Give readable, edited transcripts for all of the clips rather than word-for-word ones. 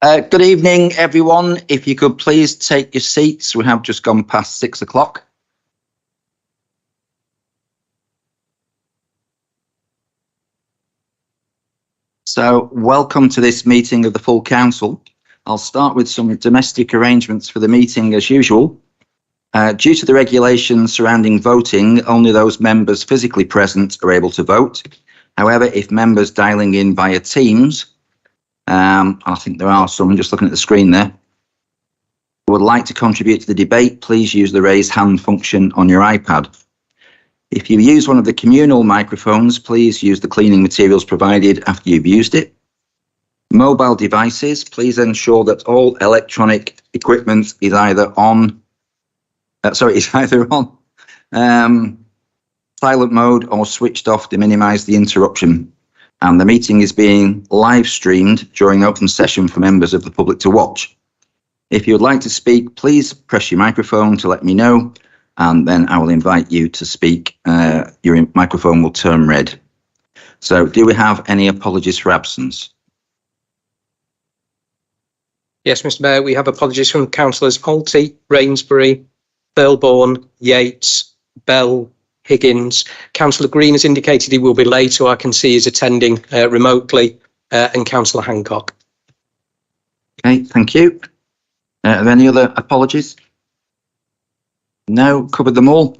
Good evening, everyone. If you could please take your seats. We have just gone past 6 o'clock. So, welcome to this meeting of the full council. I'll start with some domestic arrangements for the meeting as usual. Due to the regulations surrounding voting, only those members physically present are able to vote. However, if members dialing in via Teams, I think there are some, just looking at the screen there, who would like to contribute to the debate, please use the raise hand function on your iPad. If you use one of the communal microphones, please use the cleaning materials provided after you've used it. Mobile devices, please ensure that all electronic equipment is either on silent mode or switched off to minimize the interruption. And the meeting is being live streamed during open session for members of the public to watch. If you would like to speak, please press your microphone to let me know, and then I will invite you to speak. Your microphone will turn red. So do we have any apologies for absence? Yes, Mr. Mayor, we have apologies from councillors Alty, Rainsbury, Thirlbourne, Yates, Bell, Higgins. Councillor Green has indicated he will be late, who I can see is attending remotely, and Councillor Hancock. Okay, thank you. Are there any other apologies? No, covered them all.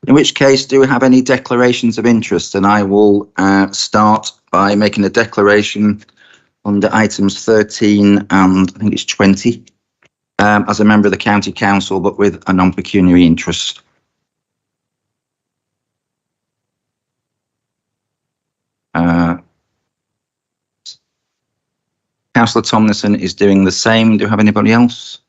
In which case, do we have any declarations of interest? And I will start by making a declaration under items 13 and I think it's 20 as a member of the County Council, but with a non-pecuniary interest. Councillor Tomlinson is doing the same. Do you have anybody else?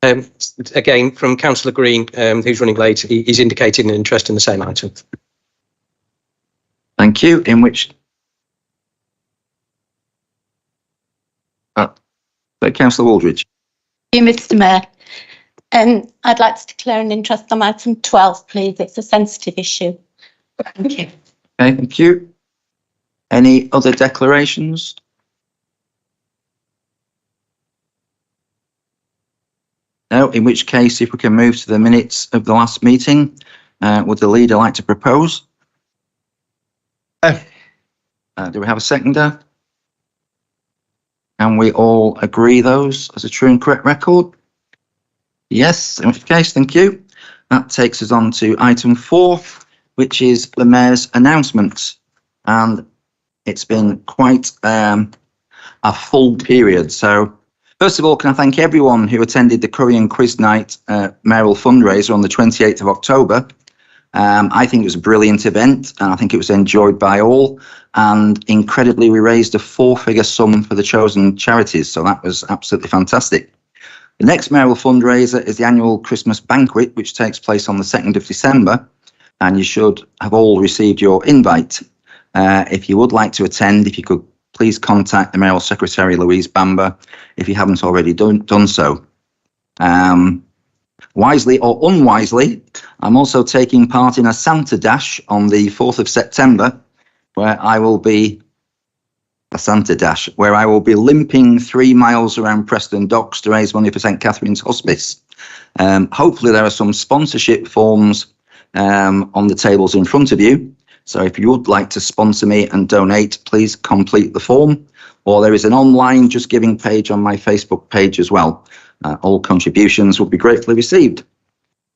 Again, from Councillor Green, who's running late, he's indicated an interest in the same item. Thank you. In which... Councillor Waldridge. Thank you, Mr. Mayor. I'd like to declare an interest on item 12, please. It's a sensitive issue. Thank you. Okay, thank you. Any other declarations? No, in which case, if we can move to the minutes of the last meeting, would the leader like to propose? Do we have a seconder? Can we all agree those as a true and correct record? Yes, in which case, thank you. That takes us on to item 4, which is the Mayor's announcements. And it's been quite a full period. So, first of all, can I thank everyone who attended the Curry and Quiz Night mayoral fundraiser on the 28th of October. I think it was a brilliant event, and I think it was enjoyed by all. And incredibly, we raised a 4-figure sum for the chosen charities. So that was absolutely fantastic. The next mayoral fundraiser is the annual Christmas banquet, which takes place on the 2nd of December. And you should have all received your invite. If you would like to attend, if you could please contact the Mayoral Secretary, Louise Bamber, if you haven't already done so. Wisely or unwisely, I'm also taking part in a Santa Dash on the 4th of September, where I will be limping 3 miles around Preston Docks to raise money for St Catherine's Hospice. Hopefully there are some sponsorship forms on the tables in front of you. So if you would like to sponsor me and donate, please complete the form. Or there is an online Just Giving page on my Facebook page as well. All contributions will be gratefully received.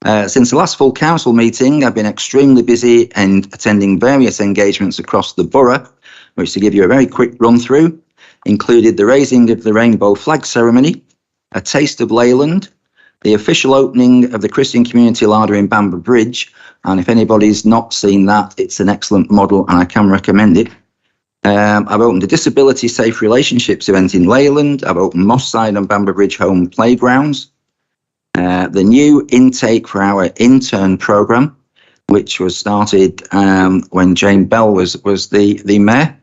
Since the last full council meeting, I've been extremely busy and attending various engagements across the borough, which, to give you a very quick run through, included the raising of the rainbow flag ceremony, a taste of Leyland, the official opening of the Christian Community Larder in Bamber Bridge. And if anybody's not seen that, it's an excellent model and I can recommend it. I've opened a Disability Safe Relationships event in Leyland. I've opened Moss Side and Bamber Bridge Home Playgrounds. The new intake for our intern programme, which was started when Jane Bell was the mayor.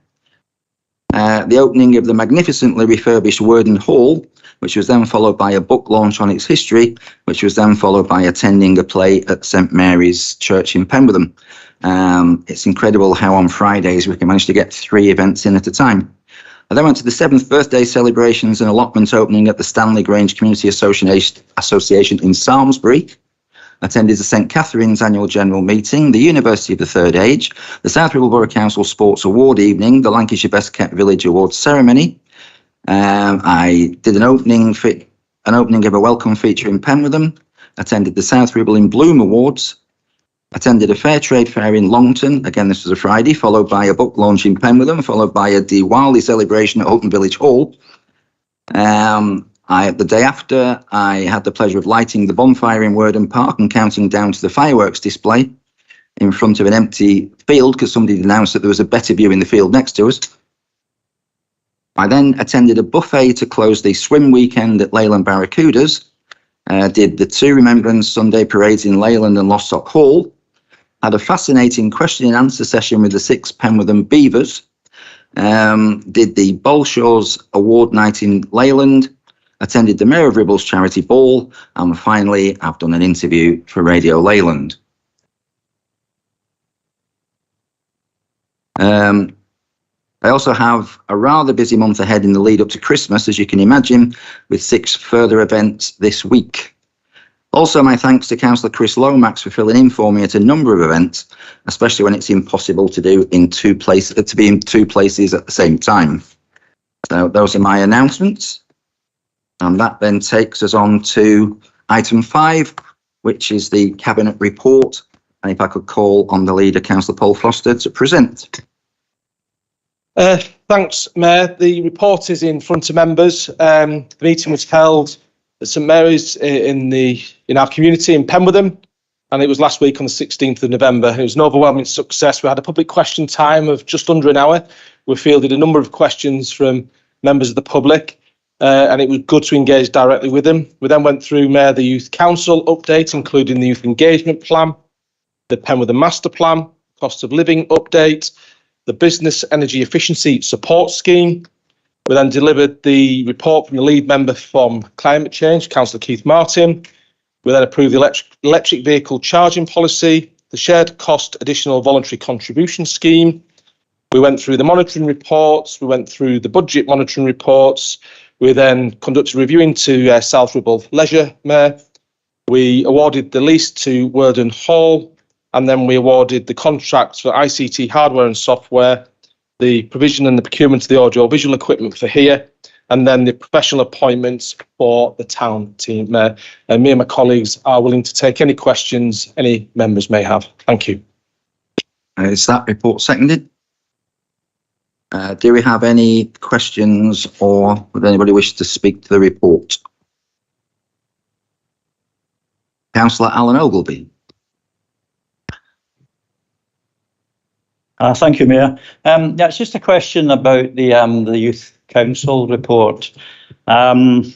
The opening of the magnificently refurbished Worden Hall, which was then followed by a book launch on its history, which was then followed by attending a play at St Mary's Church in Pemberton. It's incredible how on Fridays we can manage to get 3 events in at a time. I then went to the 7th birthday celebrations and allotment opening at the Stanley Grange Community Association in Samlesbury. Attended the St Catherine's annual general meeting, the University of the Third Age, the South Ribble Borough Council Sports Award evening, the Lancashire Best Kept Village Awards ceremony. I did an opening of a welcome feature in Penwitham. Attended the South Ribble in Bloom Awards. Attended a fair trade fair in Longton. Again, this was a Friday, followed by a book launch in Penwitham, followed by a Diwali celebration at Houghton Village Hall. The day after, I had the pleasure of lighting the bonfire in Wordon Park and counting down to the fireworks display in front of an empty field because somebody announced that there was a better view in the field next to us. I then attended a buffet to close the swim weekend at Leyland Barracudas. Did the 2 Remembrance Sunday parades in Leyland and Lostock Hall. Had a fascinating question and answer session with the 6 Penwitham Beavers. Did the Bolshaws Award Night in Leyland. Attended the Mayor of Ribble's charity ball. And finally, I've done an interview for Radio Leyland. I also have a rather busy month ahead in the lead up to Christmas, as you can imagine, with 6 further events this week. Also, my thanks to Councillor Chris Lomax for filling in for me at a number of events, especially when it's impossible to be in 2 places at the same time. So those are my announcements. And that then takes us on to item 5, which is the Cabinet report. And if I could call on the leader, Councillor Paul Foster, to present. Thanks, Mayor. The report is in front of members. The meeting was held at St Mary's in our community in Penwitham, and it was last week on the 16th of November. It was an overwhelming success. We had a public question time of just under an hour. We fielded a number of questions from members of the public, and it was good to engage directly with them. We then went through Mayor the Youth Council update, including the Youth Engagement Plan, the Penwitham Master Plan, Cost of Living update, the Business Energy Efficiency Support Scheme. We then delivered the report from the lead member from Climate Change, Councillor Keith Martin. We then approved the electric vehicle charging policy, the Shared Cost Additional Voluntary Contribution Scheme. We went through the monitoring reports. We went through the budget monitoring reports. We then conducted a review into South Ribble Leisure, Mayor. We awarded the lease to Wordon Hall, and then we awarded the contracts for ICT hardware and software, the provision and the procurement of the audio-visual equipment for here, and then the professional appointments for the town team, Mayor. And me and my colleagues are willing to take any questions any members may have. Thank you. Is that report seconded? Do we have any questions, or would anybody wish to speak to the report? Councillor Alan Ogleby. Thank you, Mayor. Yeah, it's just a question about the Youth Council report. It's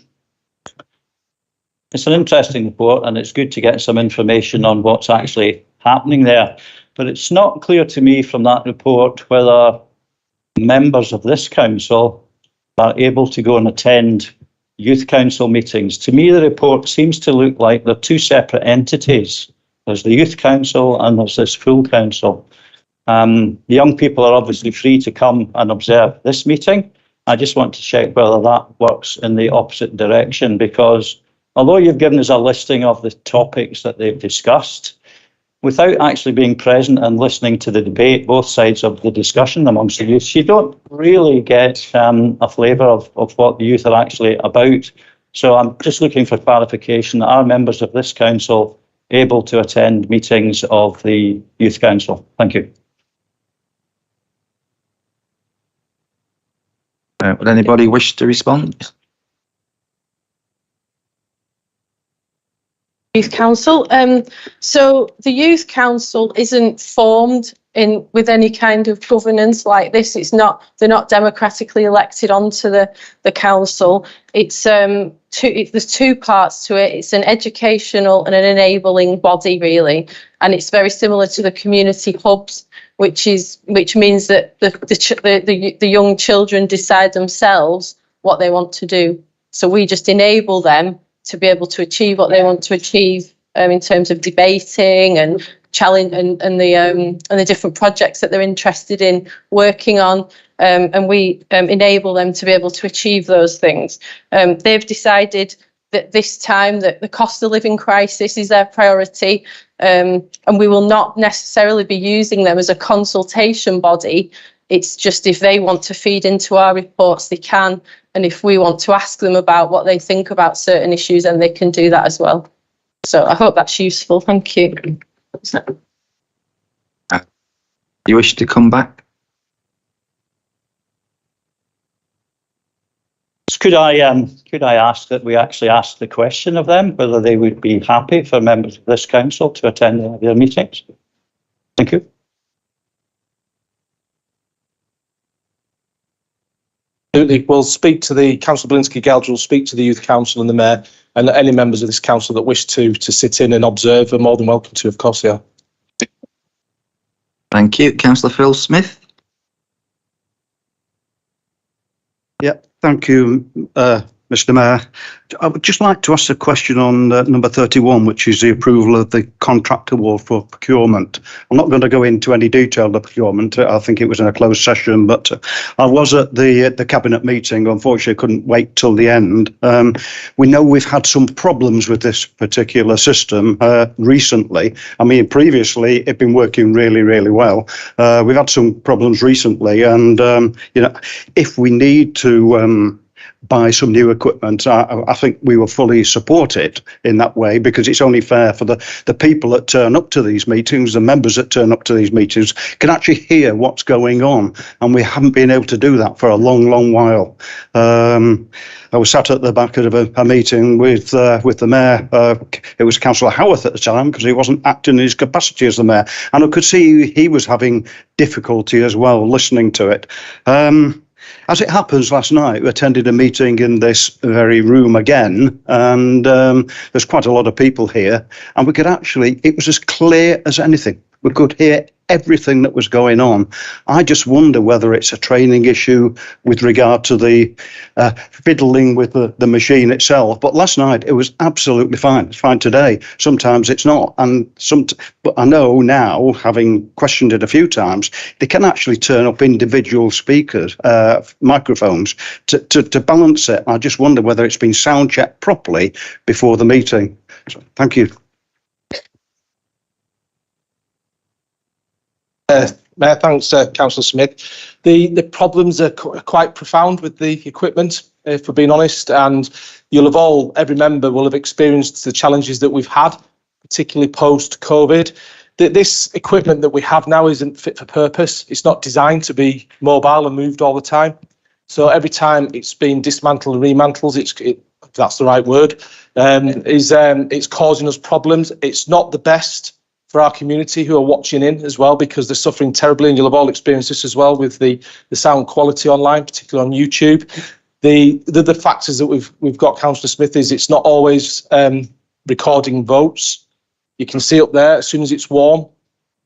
an interesting report, and it's good to get some information on what's actually happening there. But it's not clear to me from that report whether members of this council are able to go and attend youth council meetings. To me, the report seems to look like they're 2 separate entities. There's the youth council and there's this full council. The young people are obviously free to come and observe this meeting. I just want to check whether that works in the opposite direction, because although you've given us a listing of the topics that they've discussed, without actually being present and listening to the debate, both sides of the discussion amongst the youth, you don't really get a flavour of what the youth are actually about. So I'm just looking for clarification. Are members of this council able to attend meetings of the Youth Council? Thank you. Would anybody wish to respond? Youth Council. So the Youth Council isn't formed with any kind of governance like this. They're not democratically elected onto the council. It's there's 2 parts to it. It's an educational and an enabling body, really, and it's very similar to the community hubs, which means that the young children decide themselves what they want to do. So we just enable them to be able to achieve what they want to achieve in terms of debating and challenge and the different projects that they're interested in working on, and we enable them to be able to achieve those things. They've decided that this time that the cost of living crisis is their priority, and we will not necessarily be using them as a consultation body. It's just if they want to feed into our reports, they can. And if we want to ask them about what they think about certain issues, then they can do that as well. So I hope that's useful. Thank you. You wish to come back? Could I ask that we actually ask the question of them, whether they would be happy for members of this council to attend their meetings? Thank you. We'll speak to the Councillor Belinsky-Geldge, will speak to the Youth Council and the Mayor, and any members of this council that wish to sit in and observe are more than welcome to, of course, yeah. Thank you. Councillor Phil Smith. Yeah, thank you, Mr. Mayor. I would just like to ask a question on number 31, which is the approval of the contract award for procurement. I'm not going to go into any detail of the procurement. I think it was in a closed session, but I was at the cabinet meeting. Unfortunately, I couldn't wait till the end. We know we've had some problems with this particular system recently. I mean, previously it'd been working really, really well. We've had some problems recently, and you know, if we need to buy some new equipment, I think we will fully support it in that way, because it's only fair for the people that turn up to these meetings, the members that turn up to these meetings, can actually hear what's going on, and we haven't been able to do that for a long, long while. I was sat at the back of a meeting with the Mayor. It was Councillor Howarth at the time, because he wasn't acting in his capacity as the Mayor, and I could see he was having difficulty as well listening to it. As it happens, last night we attended a meeting in this very room again, and there's quite a lot of people here, and we could actually, it was as clear as anything. We could hear everything that was going on. I just wonder whether it's a training issue with regard to the fiddling with the machine itself. But last night it was absolutely fine. It's fine today. Sometimes it's not. But I know now, having questioned it a few times, they can actually turn up individual speakers, microphones to balance it. I just wonder whether it's been sound checked properly before the meeting. So, thank you. Mayor, thanks, Councillor Smith. The problems are quite profound with the equipment, if we're being honest, and every member will have experienced the challenges that we've had, particularly post-COVID. This equipment that we have now isn't fit for purpose. It's not designed to be mobile and moved all the time. So every time it's been dismantled and remantled, if that's the right word, it's causing us problems. It's not the best for our community who are watching in as well, because they're suffering terribly, and you'll have all experienced this as well with the sound quality online, particularly on YouTube. The factors that we've got, Councillor Smith, is it's not always recording votes. You can see up there as soon as it's warm,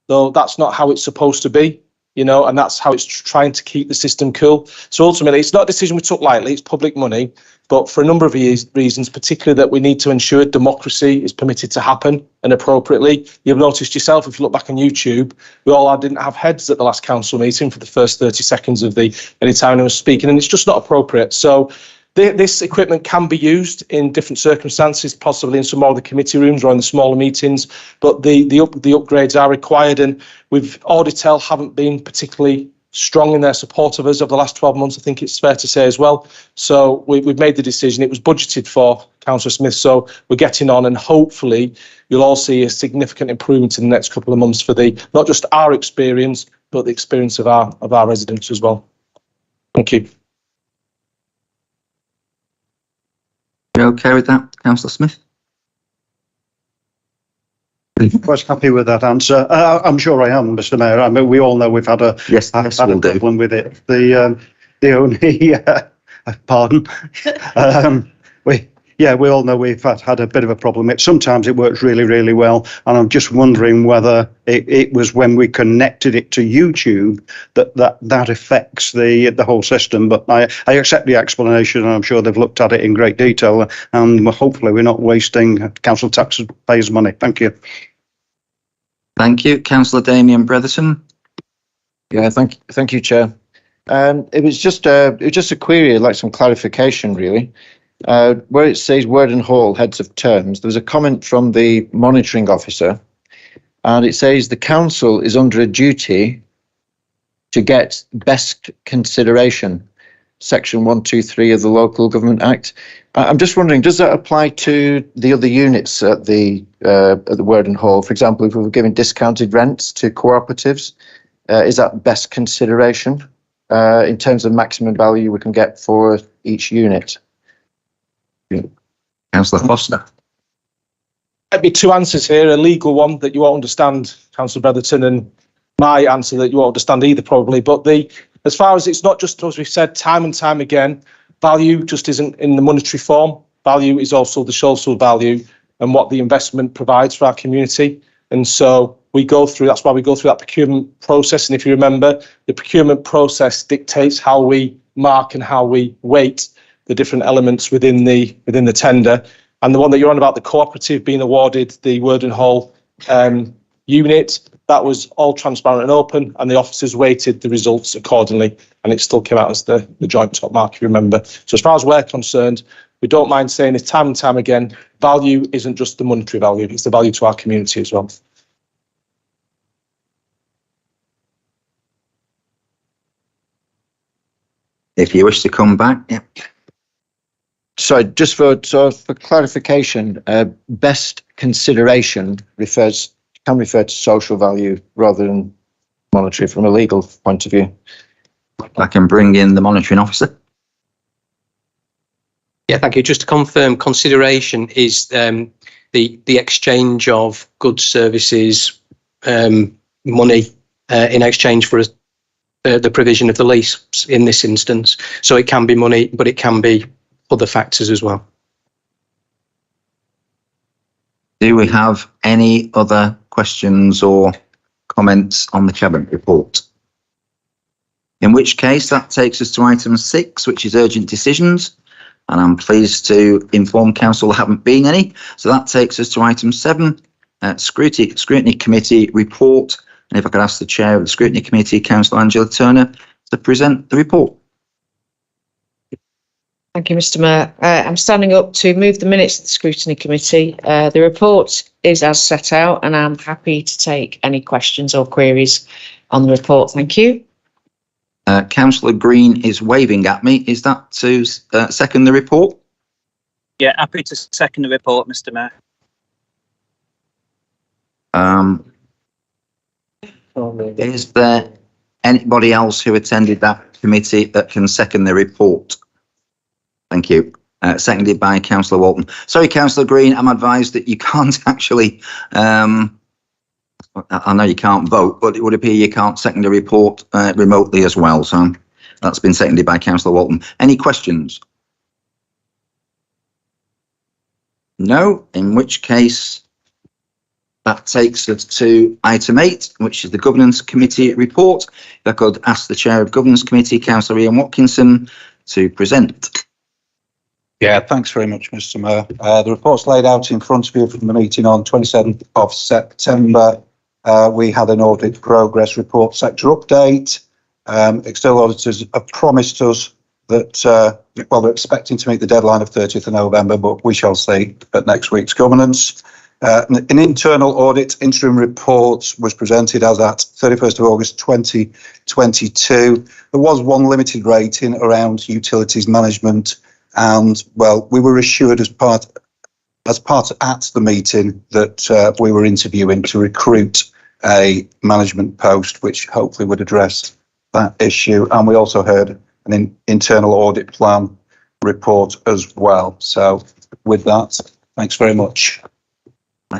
though that's not how it's supposed to be, you know, and that's how it's trying to keep the system cool. So ultimately, it's not a decision we took lightly. It's public money, but for a number of reasons, particularly that we need to ensure democracy is permitted to happen and appropriately. You've noticed yourself, if you look back on YouTube, we all didn't have heads at the last council meeting for the first 30 seconds of any time I was speaking, and it's just not appropriate. So this equipment can be used in different circumstances, possibly in some more of the committee rooms or in the smaller meetings, but the upgrades are required, and Auditel haven't been particularly strong in their support of us over the last 12 months, I think it's fair to say as well. So we've made the decision. It was budgeted for, Councillor Smith, so we're getting on, and hopefully you'll all see a significant improvement in the next couple of months for not just our experience, but the experience of our residents as well. Thank you. You okay with that, Councillor Smith? I was happy with that answer. I'm sure I am, Mr. Mayor. I mean, we all know we've had a problem with it. The only pardon. We all know we've had a bit of a problem. Sometimes it works really, really well, and I'm just wondering whether it was when we connected it to YouTube that affects the whole system. But I accept the explanation, and I'm sure they've looked at it in great detail, and hopefully we're not wasting council taxpayers' money. Thank you. Thank you. Councillor Damien Bretherton. Yeah, thank you, Chair. It was just a query, I'd like some clarification, really. Where it says Worden Hall heads of terms, there was a comment from the monitoring officer, and it says the council is under a duty to get best consideration, section 123 of the Local Government Act. I'm just wondering, does that apply to the other units at the Worden Hall? For example, if we were giving discounted rents to cooperatives, is that best consideration in terms of maximum value we can get for each unit? Councillor Foster. There'd be two answers here, a legal one that you won't understand, Councillor Bretherton, and my answer that you won't understand either, probably. But as far as it's not just, as we've said time and time again, value just isn't in the monetary form. Value is also the social value and what the investment provides for our community. And so that's why we go through that procurement process. And if you remember, the procurement process dictates how we mark and how we weight the different elements within the tender. And the one that you're on about, the cooperative being awarded the Worden Hall unit, that was all transparent and open, and the officers weighted the results accordingly, and it still came out as the joint top mark, if you remember. So as far as we're concerned, we don't mind saying it time and time again, value isn't just the monetary value, it's the value to our community as well. If you wish to come back, yeah. So just for clarification, best consideration can refer to social value rather than monetary from a legal point of view. I can bring in the monitoring officer. Yeah, thank you. Just to confirm, consideration is the exchange of goods, services, money in exchange for the provision of the lease in this instance. So it can be money, but it can be other factors as well. Do we have any other questions or comments on the Cabinet report? In which case, that takes us to item 6, which is urgent decisions. And I'm pleased to inform Council there haven't been any. So that takes us to item 7, Scrutiny Committee report. And if I could ask the Chair of the Scrutiny Committee, Councillor Angela Turner, to present the report. Thank you, Mr. Mayor. I'm standing up to move the minutes of the Scrutiny Committee. The report is as set out, and I'm happy to take any questions or queries on the report. Thank you. Councillor Green is waving at me. Is that to second the report? Yeah, happy to second the report, Mr. Mayor. Is there anybody else who attended that committee that can second the report? Thank you. Seconded by Councillor Walton. Sorry, Councillor Green, I'm advised that you can't actually, I know you can't vote, but it would appear you can't second the report remotely as well. So that's been seconded by Councillor Walton. Any questions? No, in which case that takes us to item 8, which is the Governance Committee report. If I could ask the Chair of Governance Committee, Councillor Ian Watkinson, to present. Yeah, thanks very much, Mr. Mayor. The report's laid out in front of you from the meeting on 27th of September. We had an audit progress report sector update. External auditors have promised us that, well, they're expecting to meet the deadline of 30th of November, but we shall see at next week's governance. An internal audit interim report was presented as at 31st of August 2022. There was one limited rating around utilities management. And well, we were assured as part at the meeting that we were interviewing to recruit a management post, which hopefully would address that issue. And we also heard an internal audit plan report as well. So with that, thanks very much.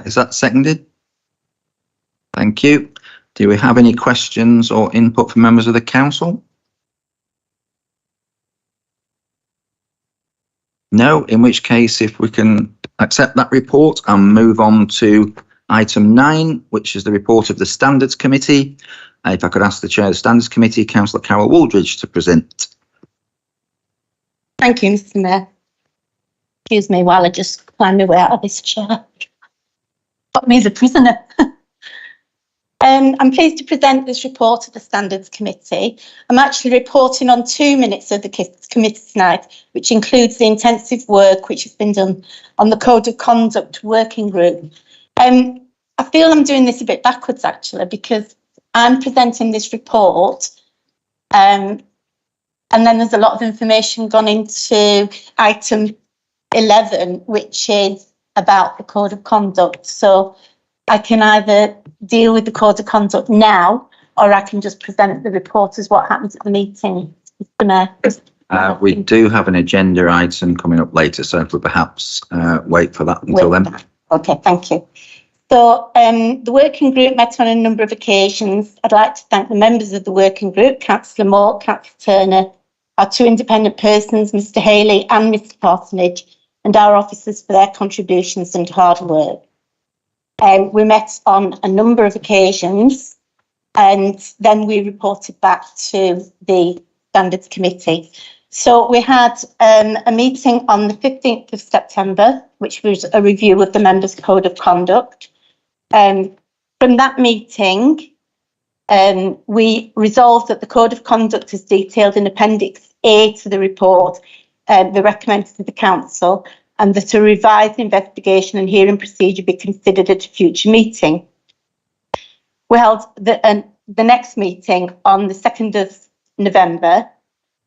Is that seconded? Thank you. Do we have any questions or input from members of the council? No, in which case, if we can accept that report and move on to item 9, which is the report of the Standards Committee. If I could ask the Chair of the Standards Committee, Councillor Carol Wooldridge, to present. Thank you, Mr. Mayor. Excuse me while I just find my way out of this chair. Got me as a prisoner. I'm pleased to present this report to the Standards Committee. I'm actually reporting on 2 minutes of the committee tonight, which includes the intensive work which has been done on the Code of Conduct Working Group. I feel I'm doing this a bit backwards actually, because I'm presenting this report and then there's a lot of information gone into item 11, which is about the Code of Conduct. So I can either deal with the Code of Conduct now, or I can just present the report as what happens at the meeting, Mr. Mayor. We do have an agenda item coming up later, so if we perhaps wait for that until then. Okay, thank you. So the working group met on a number of occasions. I'd like to thank the members of the working group, Councillor Moore, Councillor Turner, our 2 independent persons, Mr. Haley and Mr. Parsonage, and our officers for their contributions and hard work. We met on a number of occasions and then we reported back to the Standards Committee. So we had a meeting on the 15th of September, which was a review of the members' code of conduct. From that meeting, we resolved that the code of conduct is detailed in Appendix A to the report, the recommended to the council, and that a revised investigation and hearing procedure be considered at a future meeting. We held the next meeting on the 2nd of November.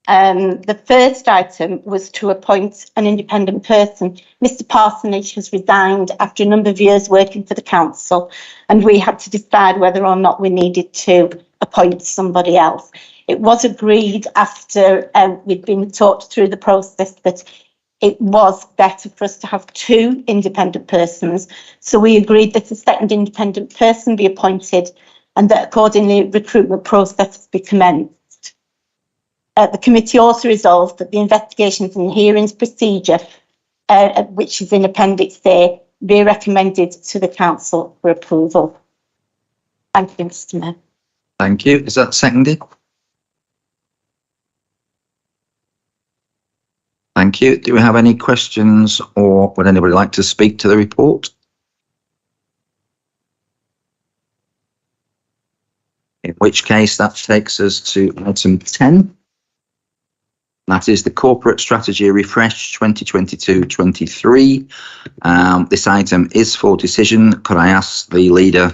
The first item was to appoint an independent person. Mr. Parsonage has resigned after a number of years working for the council, and we had to decide whether or not we needed to appoint somebody else. It was agreed after we'd been talked through the process that it was better for us to have 2 independent persons. So we agreed that a second independent person be appointed and that accordingly recruitment processes be commenced. The committee also resolved that the investigations and hearings procedure, which is in Appendix A, be recommended to the council for approval. Thank you, Mr. Mayor. Thank you. Is that seconded? Thank you. Do we have any questions or would anybody like to speak to the report? In which case that takes us to item 10. That is the Corporate Strategy Refresh 2022-23. This item is for decision. Could I ask the leader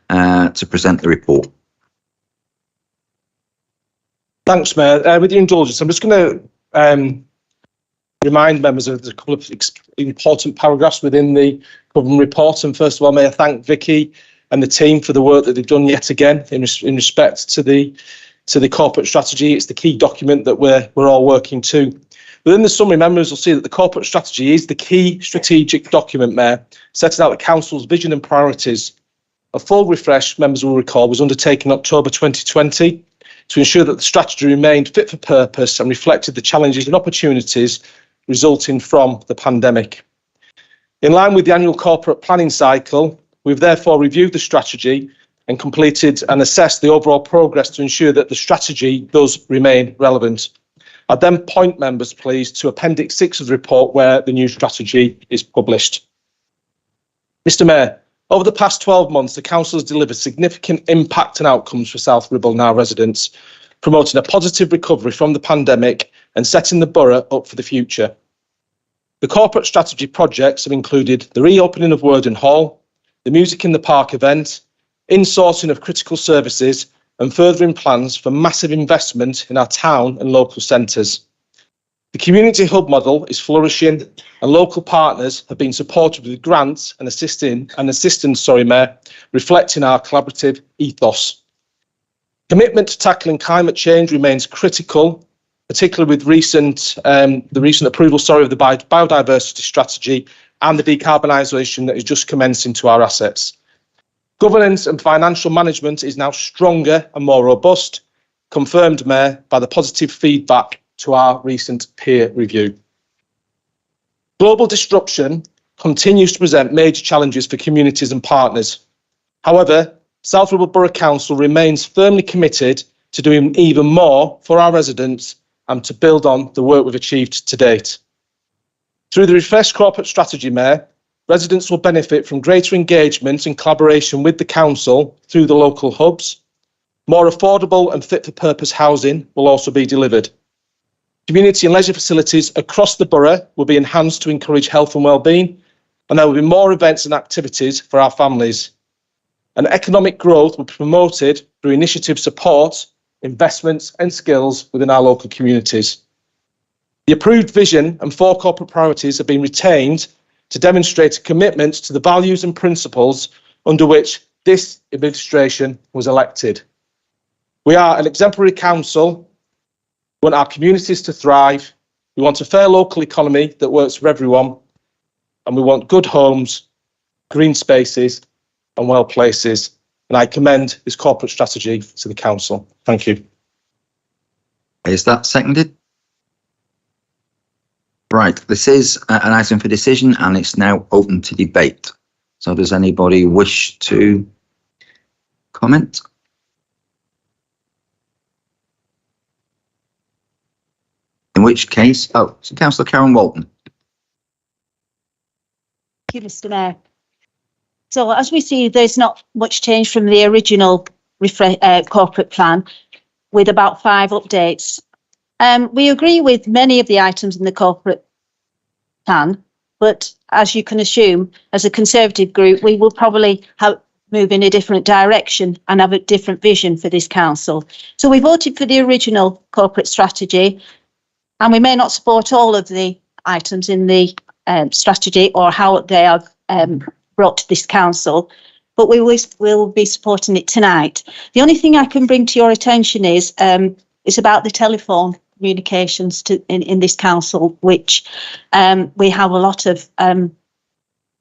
to present the report? Thanks, Mayor. With your indulgence, I'm just going to remind members of a couple of important paragraphs within the government report. And first of all, may I thank Vicky and the team for the work that they've done yet again in respect to the corporate strategy. It's the key document that we're all working to. Within the summary, members will see that the corporate strategy is the key strategic document, Mayor, setting out the council's vision and priorities. A full refresh, members will recall, was undertaken in October 2020 to ensure that the strategy remained fit for purpose and reflected the challenges and opportunities resulting from the pandemic. In line with the annual corporate planning cycle, we've therefore reviewed the strategy and completed and assessed the overall progress to ensure that the strategy does remain relevant. I'd then point members, please, to Appendix 6 of the report where the new strategy is published. Mr. Mayor, over the past 12 months, the council has delivered significant impact and outcomes for South Ribble and our residents, promoting a positive recovery from the pandemic and setting the borough up for the future. The corporate strategy projects have included the reopening of Worden Hall, the Music in the Park event, insourcing of critical services and furthering plans for massive investment in our town and local centres. The community hub model is flourishing and local partners have been supported with grants and assistance, Mayor, reflecting our collaborative ethos. Commitment to tackling climate change remains critical, particularly with the recent approval of the biodiversity strategy and the decarbonisation that is just commencing to our assets. Governance and financial management is now stronger and more robust, confirmed, Mayor, by the positive feedback to our recent peer review. Global disruption continues to present major challenges for communities and partners. However, South Ribble Borough Council remains firmly committed to doing even more for our residents and to build on the work we've achieved to date. Through the refreshed corporate strategy, Mayor, residents will benefit from greater engagement and collaboration with the council through the local hubs. More affordable and fit-for-purpose housing will also be delivered. Community and leisure facilities across the borough will be enhanced to encourage health and well-being, and there will be more events and activities for our families. And economic growth will be promoted through initiative support, investments and skills within our local communities. The approved vision and 4 corporate priorities have been retained to demonstrate a commitment to the values and principles under which this administration was elected. We are an exemplary council. We want our communities to thrive. We want a fair local economy that works for everyone. And we want good homes, green spaces and well places. And I commend this corporate strategy to the council. Thank you. Is that seconded? Right, this is an item for decision and it's now open to debate. So does anybody wish to comment? In which case, so Councillor Karen Walton. Thank you, Mr. Mayor. So as we see, there's not much change from the original corporate plan with about 5 updates. We agree with many of the items in the corporate plan, but as you can assume, as a Conservative group, we will probably move in a different direction and have a different vision for this council. So we voted for the original corporate strategy, and we may not support all of the items in the strategy or how they are brought to this council, but we will be supporting it tonight. The only thing I can bring to your attention is about the telephone communications in this council, which we have a lot of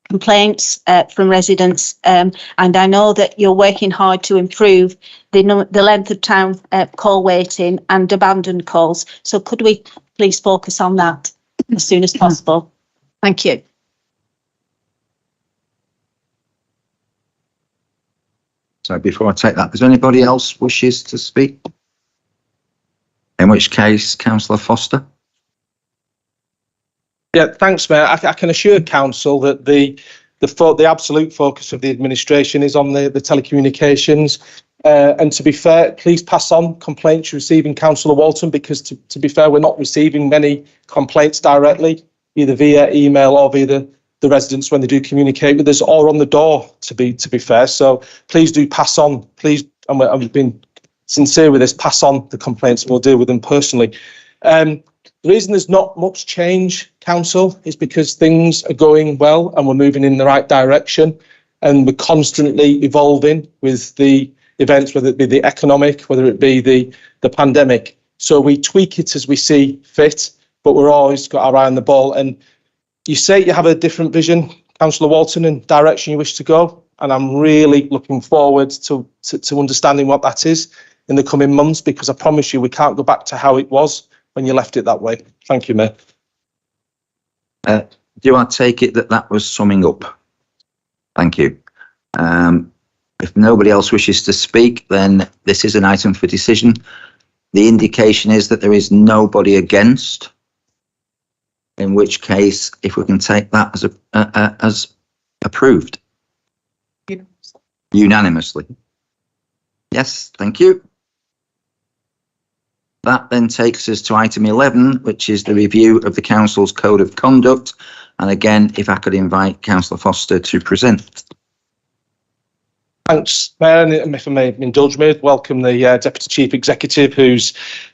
complaints from residents, and I know that you're working hard to improve the length of time call waiting and abandoned calls. So could we please focus on that as soon as possible? Thank you. So before I take that, does anybody else wishes to speak? In which case, Councillor Foster. Yeah, thanks, Mayor. I can assure Council that the absolute focus of the administration is on the telecommunications. And to be fair, please pass on complaints you receive in Councillor Walton, because to be fair, we're not receiving many complaints directly, either via email or via the residents when they do communicate with us, or on the door, to be fair. So please do pass on, please, and we've been sincere with this, pass on the complaints and we'll deal with them personally. The reason there's not much change, Council, is because things are going well and we're moving in the right direction, and we're constantly evolving with the events, whether it be the economic, whether it be the pandemic. So we tweak it as we see fit, but we're always got our eye on the ball. And you say you have a different vision, Councillor Walton, and direction you wish to go, and I'm really looking forward to understanding what that is in the coming months, because I promise you we can't go back to how it was when you left it that way. Thank you, Mayor. Do I take it that was summing up? Thank you. If nobody else wishes to speak, then this is an item for decision. The indication is that there is nobody against, in which case, if we can take that as approved. Unanimously. Yes, thank you. That then takes us to item 11, which is the review of the Council's Code of Conduct. And again, if I could invite Councillor Foster to present. Thanks, Mayor, and if I may indulge me, welcome the Deputy Chief Executive,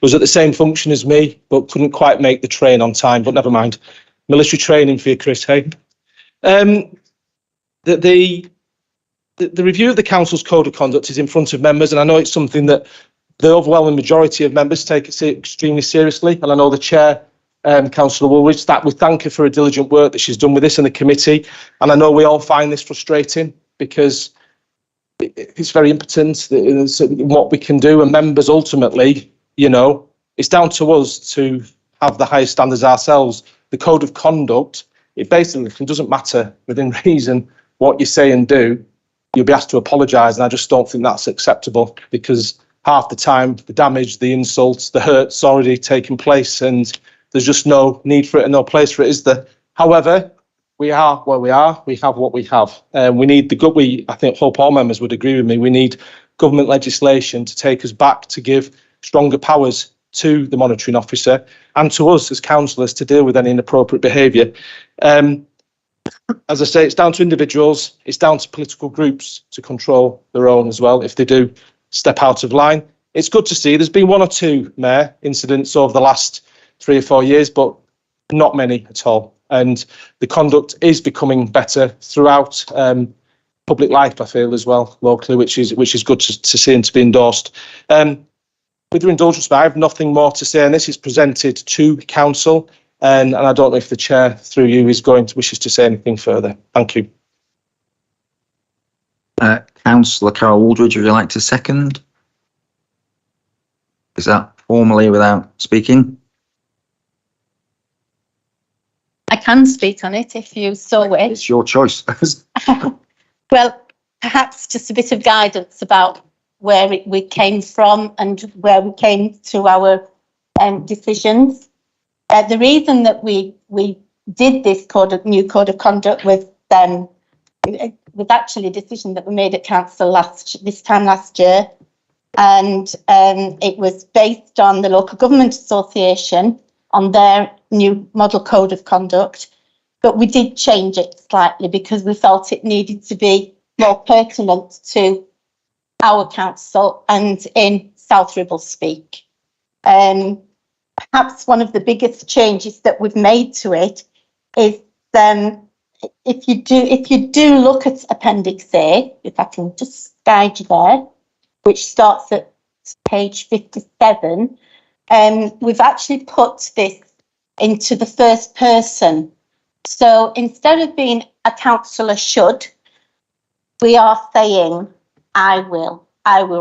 was at the same function as me, but couldn't quite make the train on time, but never mind. Military training for you, Chris, hey? The review of the Council's Code of Conduct is in front of members, and I know it's something that the overwhelming majority of members take it extremely seriously, and I know the Chair, Councillor Woolwich, that we thank her for her diligent work that she's done with this in the committee, and I know we all find this frustrating because it's very impotent in what we can do, and members ultimately, you know, it's down to us to have the highest standards ourselves. The Code of Conduct, it basically doesn't matter within reason what you say and do, you'll be asked to apologise, and I just don't think that's acceptable, because half the time the damage, the insults, the hurt's already taken place, and there's just no need for it and no place for it, is there? However, we are where we are. We have what we have. We need I think hope all members would agree with me. We need government legislation to take us back to give stronger powers to the monitoring officer and to us as councillors to deal with any inappropriate behaviour. As I say, it's down to individuals. It's down to political groups to control their own as well if they do step out of line. It's good to see. There's been one or two, Mayor, incidents over the last 3 or 4 years, but not many at all. And the conduct is becoming better throughout public life, I feel, as well, locally, which is good to see and to be endorsed. With your indulgence, I have nothing more to say, and this is presented to council, and I don't know if the chair, through you, wishes to say anything further. Thank you. Councillor Carol Wooldridge, would you like to second? Is that formally without speaking? I can speak on it if you so wish. It's your choice. Well, perhaps just a bit of guidance about where we came from and where we came to our decisions. The reason that we did this new code of conduct was actually a decision that we made at council this time last year, and it was based on the Local Government Association on their new model code of conduct, but we did change it slightly because we felt it needed to be more pertinent to our council and in South Ribblespeak. Perhaps one of the biggest changes that we've made to it is if you do look at Appendix A, if I can just guide you there, which starts at page 57, we've actually put this into the first person. So instead of being a councillor should, we are saying I will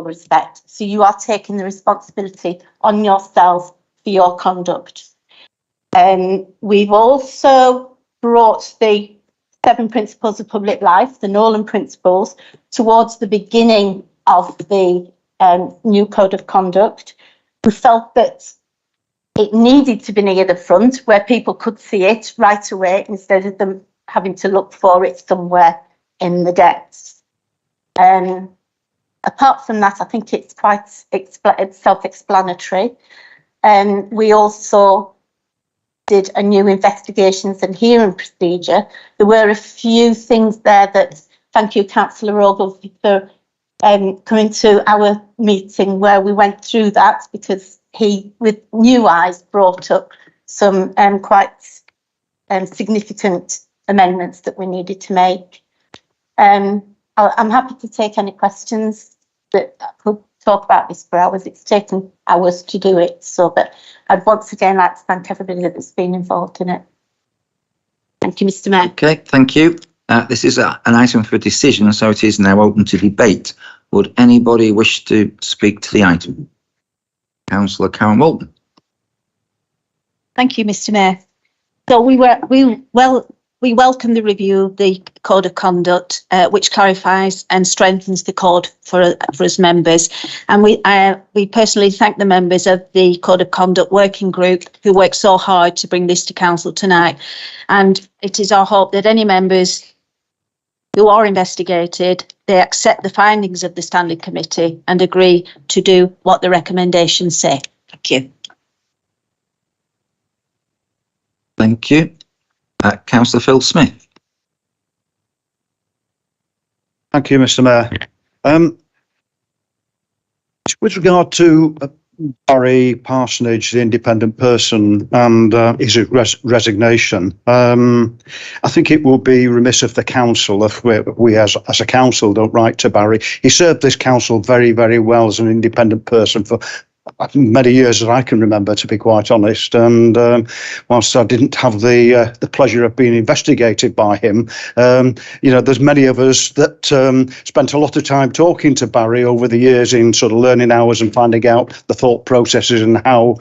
respect. So you are taking the responsibility on yourself for your conduct. We've also brought the 7 principles of public life, the Nolan principles, towards the beginning of the new code of conduct. We felt that it needed to be near the front where people could see it right away instead of them having to look for it somewhere in the depths. Apart from that, I think it's quite self-explanatory. We also did a new investigations and hearing procedure. There were a few things there that, thank you, Councillor Ogilvie, for coming to our meeting where we went through that, because he, with new eyes, brought up some quite significant amendments that we needed to make. I'm happy to take any questions that I could talk about this for hours. It's taken hours to do it, so but I'd once again like to thank everybody that's been involved in it. Thank you, Mr. Mayor. Okay, thank you. This is an item for decision, so it is now open to debate. Would anybody wish to speak to the item? Councillor Karen Walton. Thank you, Mr. Mayor. So we welcome the review of the code of conduct, which clarifies and strengthens the code for us members. And we personally thank the members of the code of conduct working group who worked so hard to bring this to council tonight. And it is our hope that any members who are investigated, they accept the findings of the Standing Committee and agree to do what the recommendations say. Thank you. Thank you. Councillor Phil Smith. Thank you, Mr. Mayor. With regard to Barry Parsonage, the independent person, and his resignation, I think it will be remiss of the council if we as a council don't write to Barry. He served this council very, very well as an independent person for many years as I can remember, to be quite honest. And whilst I didn't have the pleasure of being investigated by him, there's many of us that spent a lot of time talking to Barry over the years in sort of learning hours and finding out the thought processes and how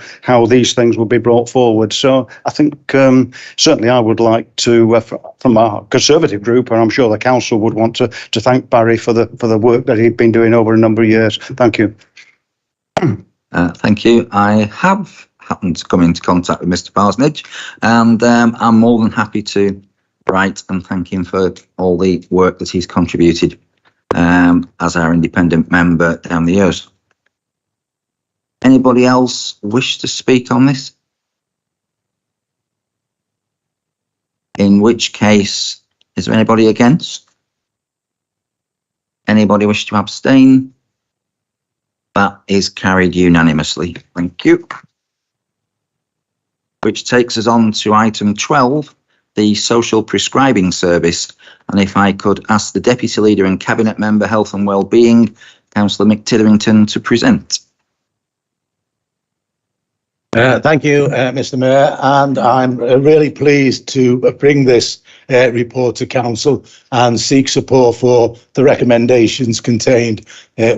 these things would be brought forward. So I think certainly I would like to, from our Conservative group, and I'm sure the council would want to thank Barry for the work that he'd been doing over a number of years. Thank you. Thank you. I have happened to come into contact with Mr. Parsonage, and I'm more than happy to Wright and thank him for all the work that he's contributed as our independent member down the years. Anybody else wish to speak on this? In which case, is there anybody against? Anybody wish to abstain? That is carried unanimously. Thank you. Which takes us on to item 12, the social prescribing service. And if I could ask the Deputy Leader and Cabinet Member Health and Wellbeing, Councillor Mick Titherington, to present. Thank you, Mr. Mayor, and I'm really pleased to bring this report to Council and seek support for the recommendations contained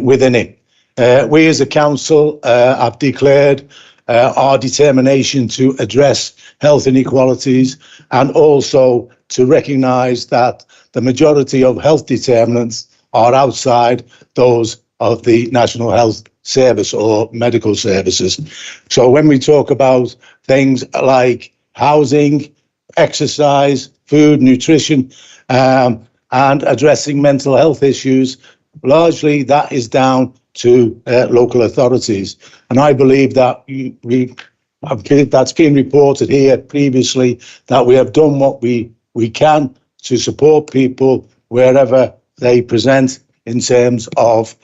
within it. We as a Council have declared our determination to address health inequalities and also to recognise that the majority of health determinants are outside those of the National Health Service or medical services. So when we talk about things like housing, exercise, food, nutrition, and addressing mental health issues, largely that is down to local authorities. And I believe that that's been reported here previously, that we have done what we can to support people wherever they present in terms of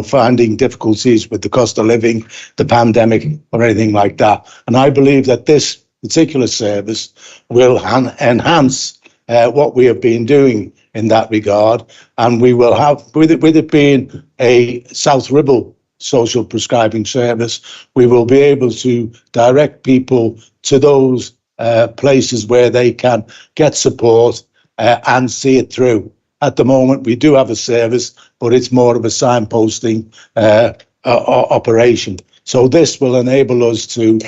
finding difficulties with the cost of living, the pandemic, or anything like that. And I believe that this particular service will enhance what we have been doing in that regard. And we will have, with it being a South Ribble social prescribing service, we will be able to direct people to those places where they can get support and see it through. At the moment, we do have a service, but it's more of a signposting operation. So this will enable us to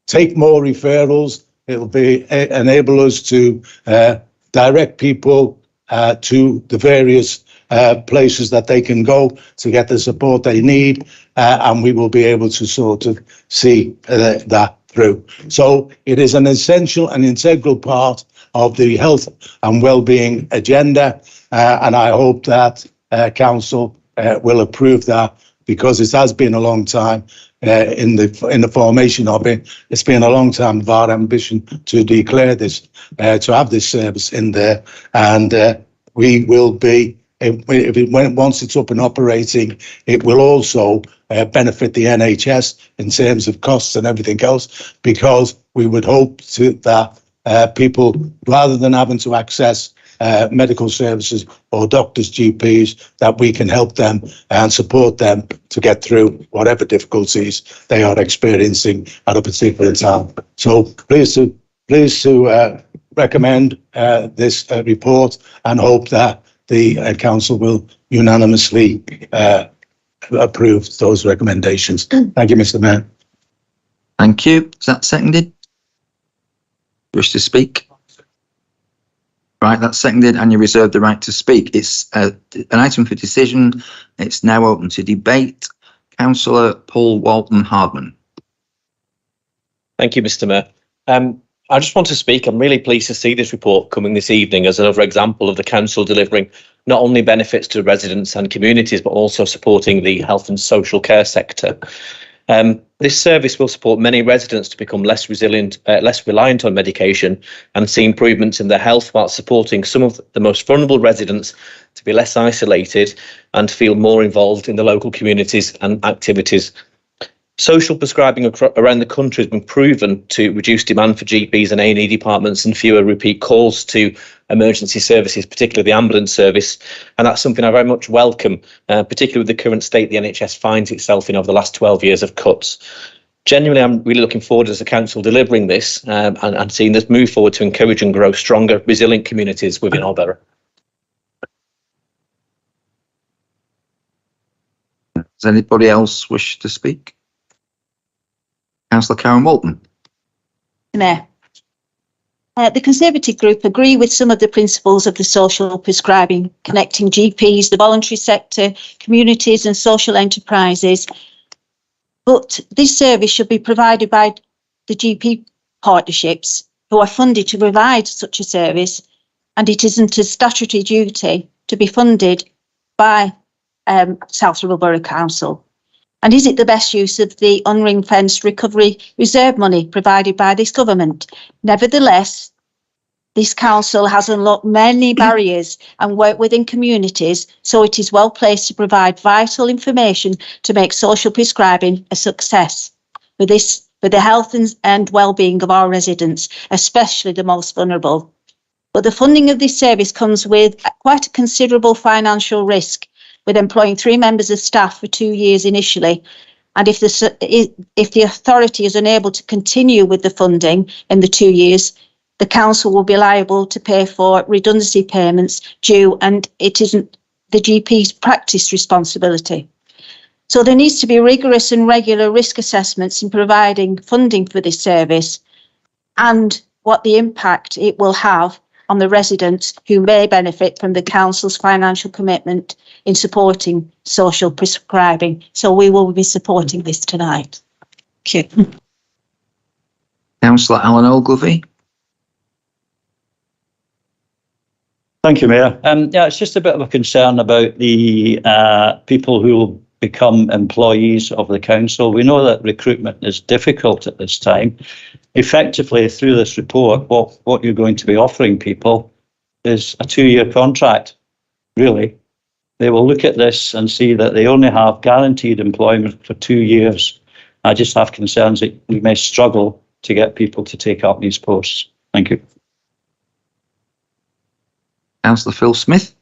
take more referrals. It will enable us to direct people to the various places that they can go to get the support they need, and we will be able to sort of see that through. So it is an essential and integral part of the health and well-being agenda, and I hope that Council will approve that, because it has been a long time in the formation of it. It's been a long time of our ambition to declare this, to have this service in there, and we will be, once it's up and operating, it will also benefit the NHS in terms of costs and everything else, because we would hope that people, rather than having to access medical services or doctors, GPs, that we can help them and support them to get through whatever difficulties they are experiencing at a particular time. So pleased to recommend this report, and hope that the Council will unanimously approve those recommendations. Thank you, Mr. Mayor. Thank you. Is that seconded? Wish to speak? Right, that's seconded, and you reserve the right to speak. It's an item for decision. It's now open to debate. Councillor Paul Walton Hardman. Thank you, Mr. Mayor. I just want to speak. I'm really pleased to see this report coming this evening as another example of the Council delivering not only benefits to residents and communities, but also supporting the health and social care sector. This service will support many residents to become less resilient, less reliant on medication, and see improvements in their health, while supporting some of the most vulnerable residents to be less isolated and feel more involved in the local communities and activities. Social prescribing around the country has been proven to reduce demand for GPs and A&E departments and fewer repeat calls to emergency services, particularly the ambulance service. And that's something I very much welcome, particularly with the current state the NHS finds itself in over the last 12 years of cuts. Genuinely, I'm really looking forward as a council delivering this and seeing this move forward to encourage and grow stronger, resilient communities within our borough. Does anybody else wish to speak? Councillor Karen Walton. Mayor. The Conservative Group agree with some of the principles of the social prescribing, connecting GPs, the voluntary sector, communities and social enterprises. But this service should be provided by the GP partnerships who are funded to provide such a service, and it isn't a statutory duty to be funded by South Ribble Borough Council? And is it the best use of the unring-fenced recovery reserve money provided by this government? Nevertheless, this council has unlocked many barriers and worked within communities, so it is well placed to provide vital information to make social prescribing a success for the health and well-being of our residents, especially the most vulnerable. But the funding of this service comes with quite a considerable financial risk, with employing 3 members of staff for 2 years initially. And if the authority is unable to continue with the funding in the 2 years, the council will be liable to pay for redundancy payments due, and it isn't the GP's practice responsibility. So there needs to be rigorous and regular risk assessments in providing funding for this service and what the impact it will have on the residents who may benefit from the council's financial commitment in supporting social prescribing. So we will be supporting this tonight. Thank you. Councillor Alan Ogilvie. Thank you, Mayor. Yeah, it's just a bit of a concern about the people who will become employees of the council. We know that recruitment is difficult at this time. Effectively, through this report, what you're going to be offering people is a 2-year contract, really. They will look at this and see that they only have guaranteed employment for 2 years. I just have concerns that we may struggle to get people to take up these posts. Thank you. Councillor Phil Smith.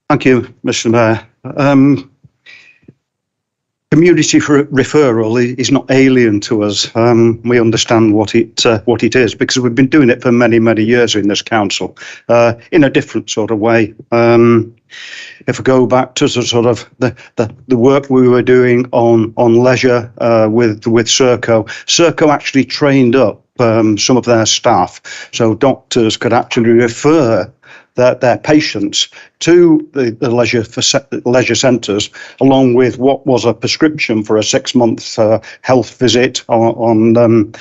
Thank you, Mr. Mayor. Community referral is not alien to us. We understand what it is because we've been doing it for many, many years in this council in a different sort of way. If I go back to the work we were doing on leisure with Serco actually trained up some of their staff so doctors could actually refer their patients to the leisure centres, along with what was a prescription for a 6-month health visit on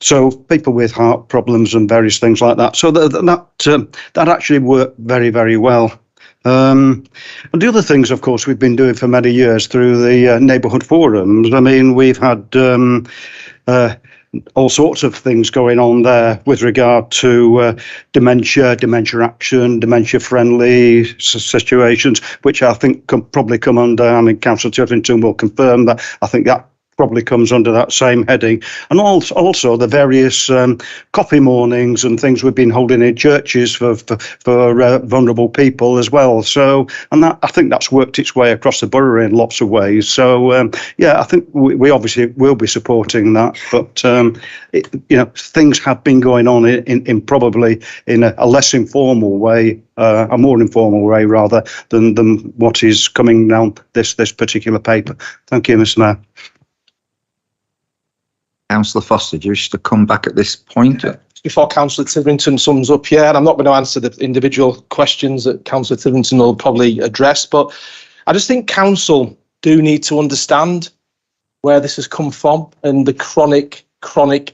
so people with heart problems and various things like that. So that actually worked very, very well. And the other things, of course, we've been doing for many years through the neighbourhood forums. I mean, we've had all sorts of things going on there with regard to dementia action, dementia-friendly situations, which I think can probably come under, I mean, Councillor Titherington will confirm that, I think that probably comes under that same heading. And also the various coffee mornings and things we've been holding in churches for vulnerable people as well. So, and that, I think that's worked its way across the borough in lots of ways. So, yeah, I think we obviously will be supporting that. But, things have been going on in probably in a less informal way, a more informal way rather than what is coming down this particular paper. Thank you, Mr. Mayor. Councillor Foster, do you wish to come back at this point? Before Councillor Titherington sums up, yeah, and I'm not going to answer the individual questions that Councillor Titherington will probably address, but I just think council do need to understand where this has come from and the chronic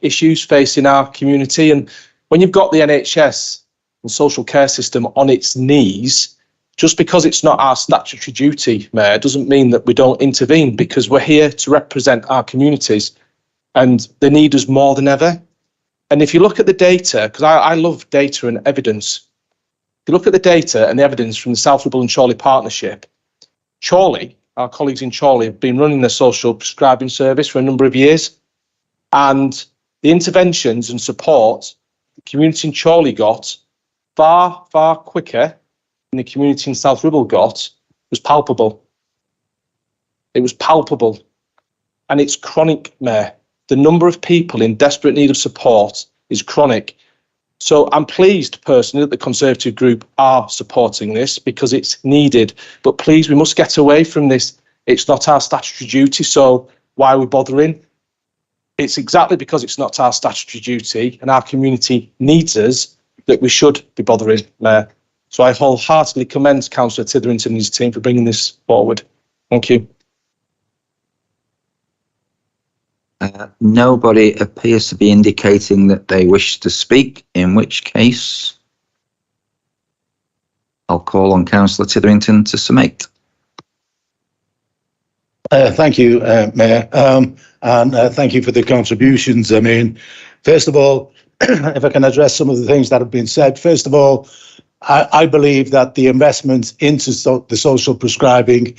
issues facing our community. And when you've got the NHS and social care system on its knees, just because it's not our statutory duty, Mayor, doesn't mean that we don't intervene, because we're here to represent our communities and they need us more than ever. And if you look at the data, because I love data and evidence, if you look at the data and the evidence from the South Ribble and Chorley partnership, Chorley, our colleagues in Chorley, have been running the social prescribing service for a number of years. And the interventions and support the community in Chorley got far, far quicker than the community in South Ribble got was palpable. It was palpable. And it's chronic, Mayor. The number of people in desperate need of support is chronic. So I'm pleased personally that the Conservative group are supporting this because it's needed. But please, we must get away from this. It's not our statutory duty, so why are we bothering? It's exactly because it's not our statutory duty and our community needs us that we should be bothering, Mayor. So I wholeheartedly commend Councillor Titherington and his team for bringing this forward. Thank you. Nobody appears to be indicating that they wish to speak, in which case I'll call on Councillor Titherington to summate. Thank you, Mayor, and thank you for the contributions. I mean, first of all, if I can address some of the things that have been said. First of all, I believe that the investment into the social prescribing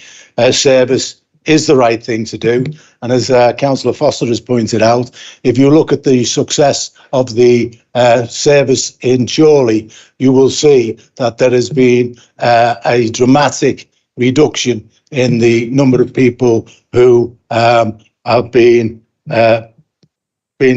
service is the right thing to do. And as Councillor Foster has pointed out, if you look at the success of the service in Chorley, you will see that there has been a dramatic reduction in the number of people who have been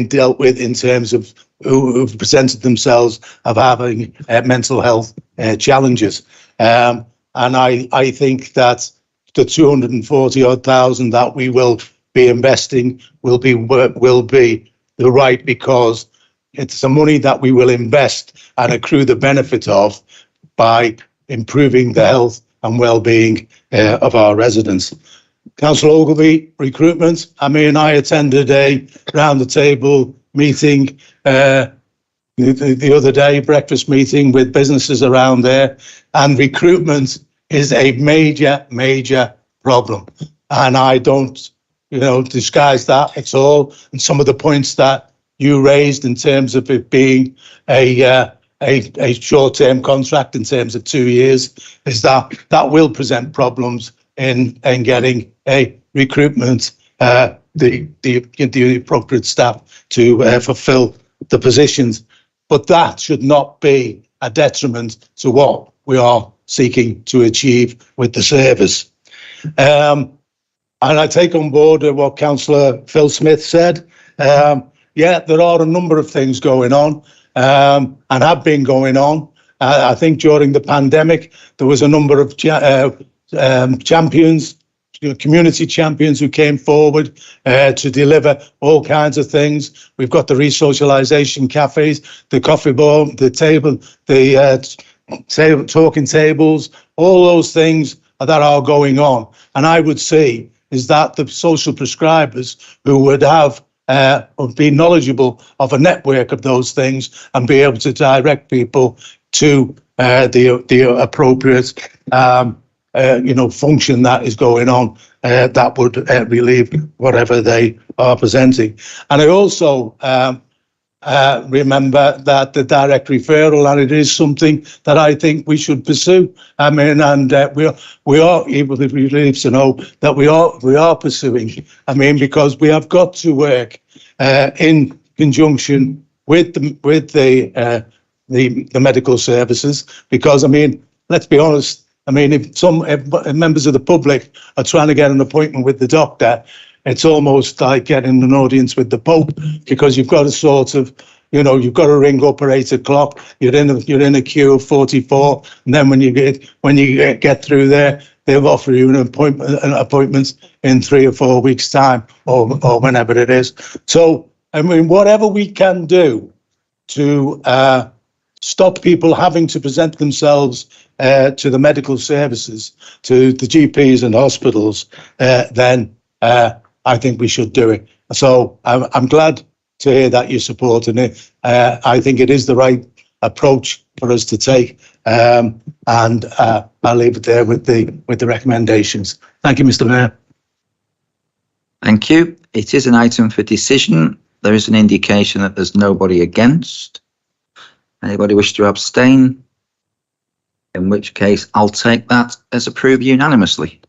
dealt with in terms of who've presented themselves of having mental health challenges. And I think that the 240 odd thousand that we will be investing will be the right, because it's the money that we will invest and accrue the benefit of by improving the health and well-being of our residents. Councillor Ogilvie, recruitment. I mean, I attended a round the table meeting the other day, breakfast meeting with businesses around there, and recruitment is a major problem. And I don't, disguise that at all. And some of the points that you raised in terms of it being a short-term contract in terms of 2 years, is that will present problems in getting a recruitment, the appropriate staff to fulfill the positions. But that should not be a detriment to what we are seeking to achieve with the service. And I take on board what Councillor Phil Smith said. Yeah, there are a number of things going on and have been going on. I think during the pandemic, there was a number of champions, community champions who came forward to deliver all kinds of things. We've got the resocialisation cafes, the coffee bar, the table, the talking tables, all those things that are going on. And I would say is that the social prescribers who would have be knowledgeable of a network of those things and be able to direct people to the appropriate function that is going on, that would relieve whatever they are presenting. And I also remember that the direct referral, and it is something that I think we should pursue. I mean, and we are able to be relieved to know that we are pursuing. I mean, because we have got to work in conjunction with the medical services, because I mean, let's be honest. I mean, if members of the public are trying to get an appointment with the doctor, it's almost like getting an audience with the Pope, because you've got to sort of, you've got to ring up at 8 o'clock. You're in a queue of 44, and then when you get through there, they'll offer you an appointment in 3 or 4 weeks' time, or whenever it is. So, I mean, whatever we can do to stop people having to present themselves to the medical services, to the GPs and hospitals, then I think we should do it. So I'm glad to hear that you're supporting it. I think it is the right approach for us to take, and I'll leave it there with the recommendations. Thank you, Mr. Mayor. Thank you. It is an item for decision. There is an indication that there's nobody against. Anybody wish to abstain? In which case, I'll take that as approved unanimously.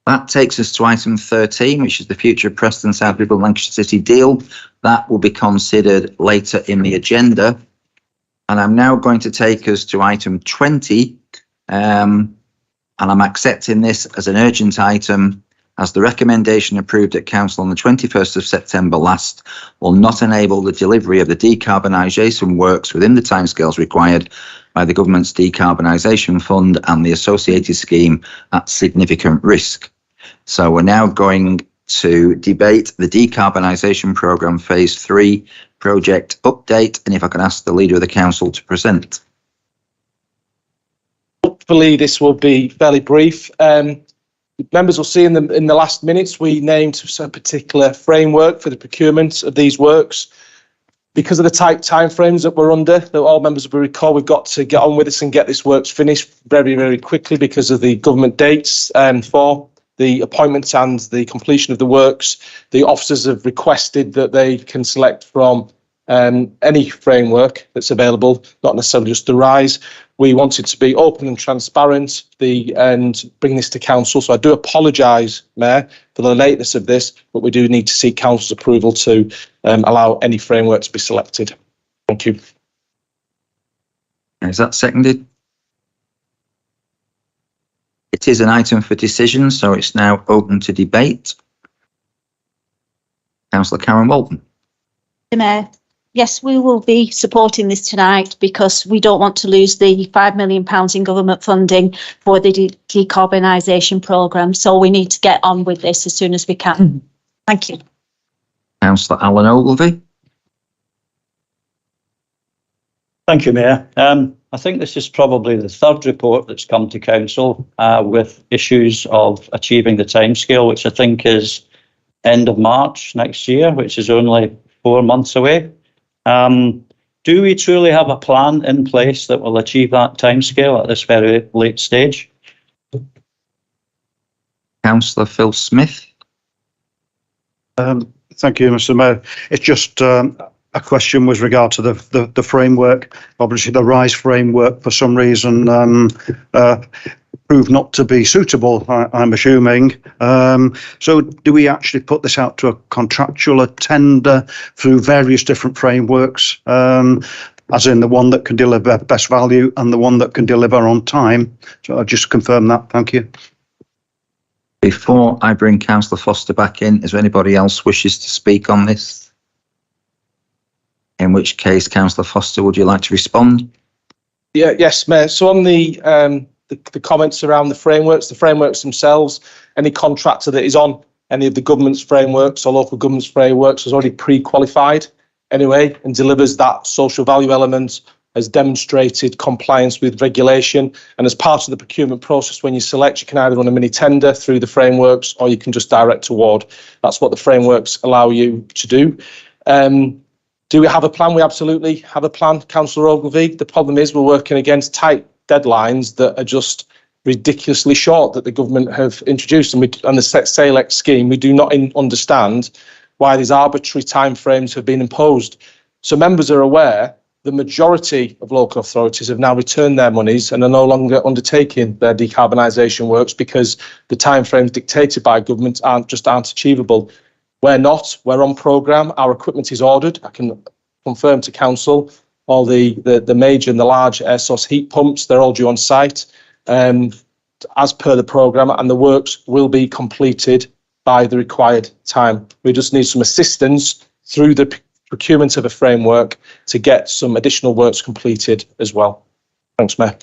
That takes us to item 13, which is the future of Preston South Ribble Lancashire City deal. That will be considered later in the agenda. And I'm now going to take us to item 20. And I'm accepting this as an urgent item, as the recommendation approved at Council on the 21st of September last will not enable the delivery of the decarbonisation works within the timescales required by the government's decarbonisation fund and the associated scheme at significant risk. So we're now going to debate the decarbonisation programme phase 3 project update, and if I can ask the leader of the council to present. Hopefully this will be fairly brief. Members will see in the last minutes, we named a particular framework for the procurement of these works. Because of the tight timeframes that we're under, that all members will recall, we've got to get on with this and get this works finished very, very quickly because of the government dates for the appointments and the completion of the works. The officers have requested that they can select from any framework that's available, not necessarily just the RISE. We want it to be open and transparent and bring this to council. So I do apologise, Mayor, for the lateness of this, but we do need to seek council's approval to allow any framework to be selected. Thank you. Is that seconded? It is an item for decision, so it's now open to debate. Councillor Karen Walton. Mayor, yes, we will be supporting this tonight because we don't want to lose the £5 million in government funding for the decarbonisation programme. So we need to get on with this as soon as we can. Thank you. Councillor Alan Ogilvie. Thank you, Mayor. I think this is probably the third report that's come to council with issues of achieving the timescale, which I think is end of March next year, which is only 4 months away. Do we truly have a plan in place that will achieve that timescale at this very late stage? Councillor Phil Smith. Thank you, Mr. Mayor. It's just a question with regard to the framework. Obviously, the RISE framework, for some reason, proved not to be suitable, I'm assuming. So do we actually put this out to a contractual, a tender through various different frameworks, as in the one that can deliver best value and the one that can deliver on time? So I'll just confirm that. Thank you. Before I bring Councillor Foster back in, is there anybody else wishes to speak on this? In which case, Councillor Foster, would you like to respond? Yes, Mayor. So on the comments around the frameworks themselves, any contractor that is on any of the government's frameworks or local government's frameworks is already pre-qualified anyway and delivers that social value element, has demonstrated compliance with regulation. And as part of the procurement process, when you select, you can either run a mini tender through the frameworks or you can just direct award. That's what the frameworks allow you to do. Do we have a plan? We absolutely have a plan, Councillor Ogilvie. The problem is we're working against tight deadlines that are just ridiculously short that the government have introduced. And the SAILEX scheme, we do not understand why these arbitrary timeframes have been imposed. So members are aware the majority of local authorities have now returned their monies and are no longer undertaking their decarbonisation works because the timeframes dictated by government aren't achievable. We're not. We're on programme. Our equipment is ordered. I can confirm to council all the major and the large air source heat pumps. They're all due on site as per the programme, and the works will be completed by the required time. We just need some assistance through the procurement of a framework to get some additional works completed as well. Thanks, Mayor.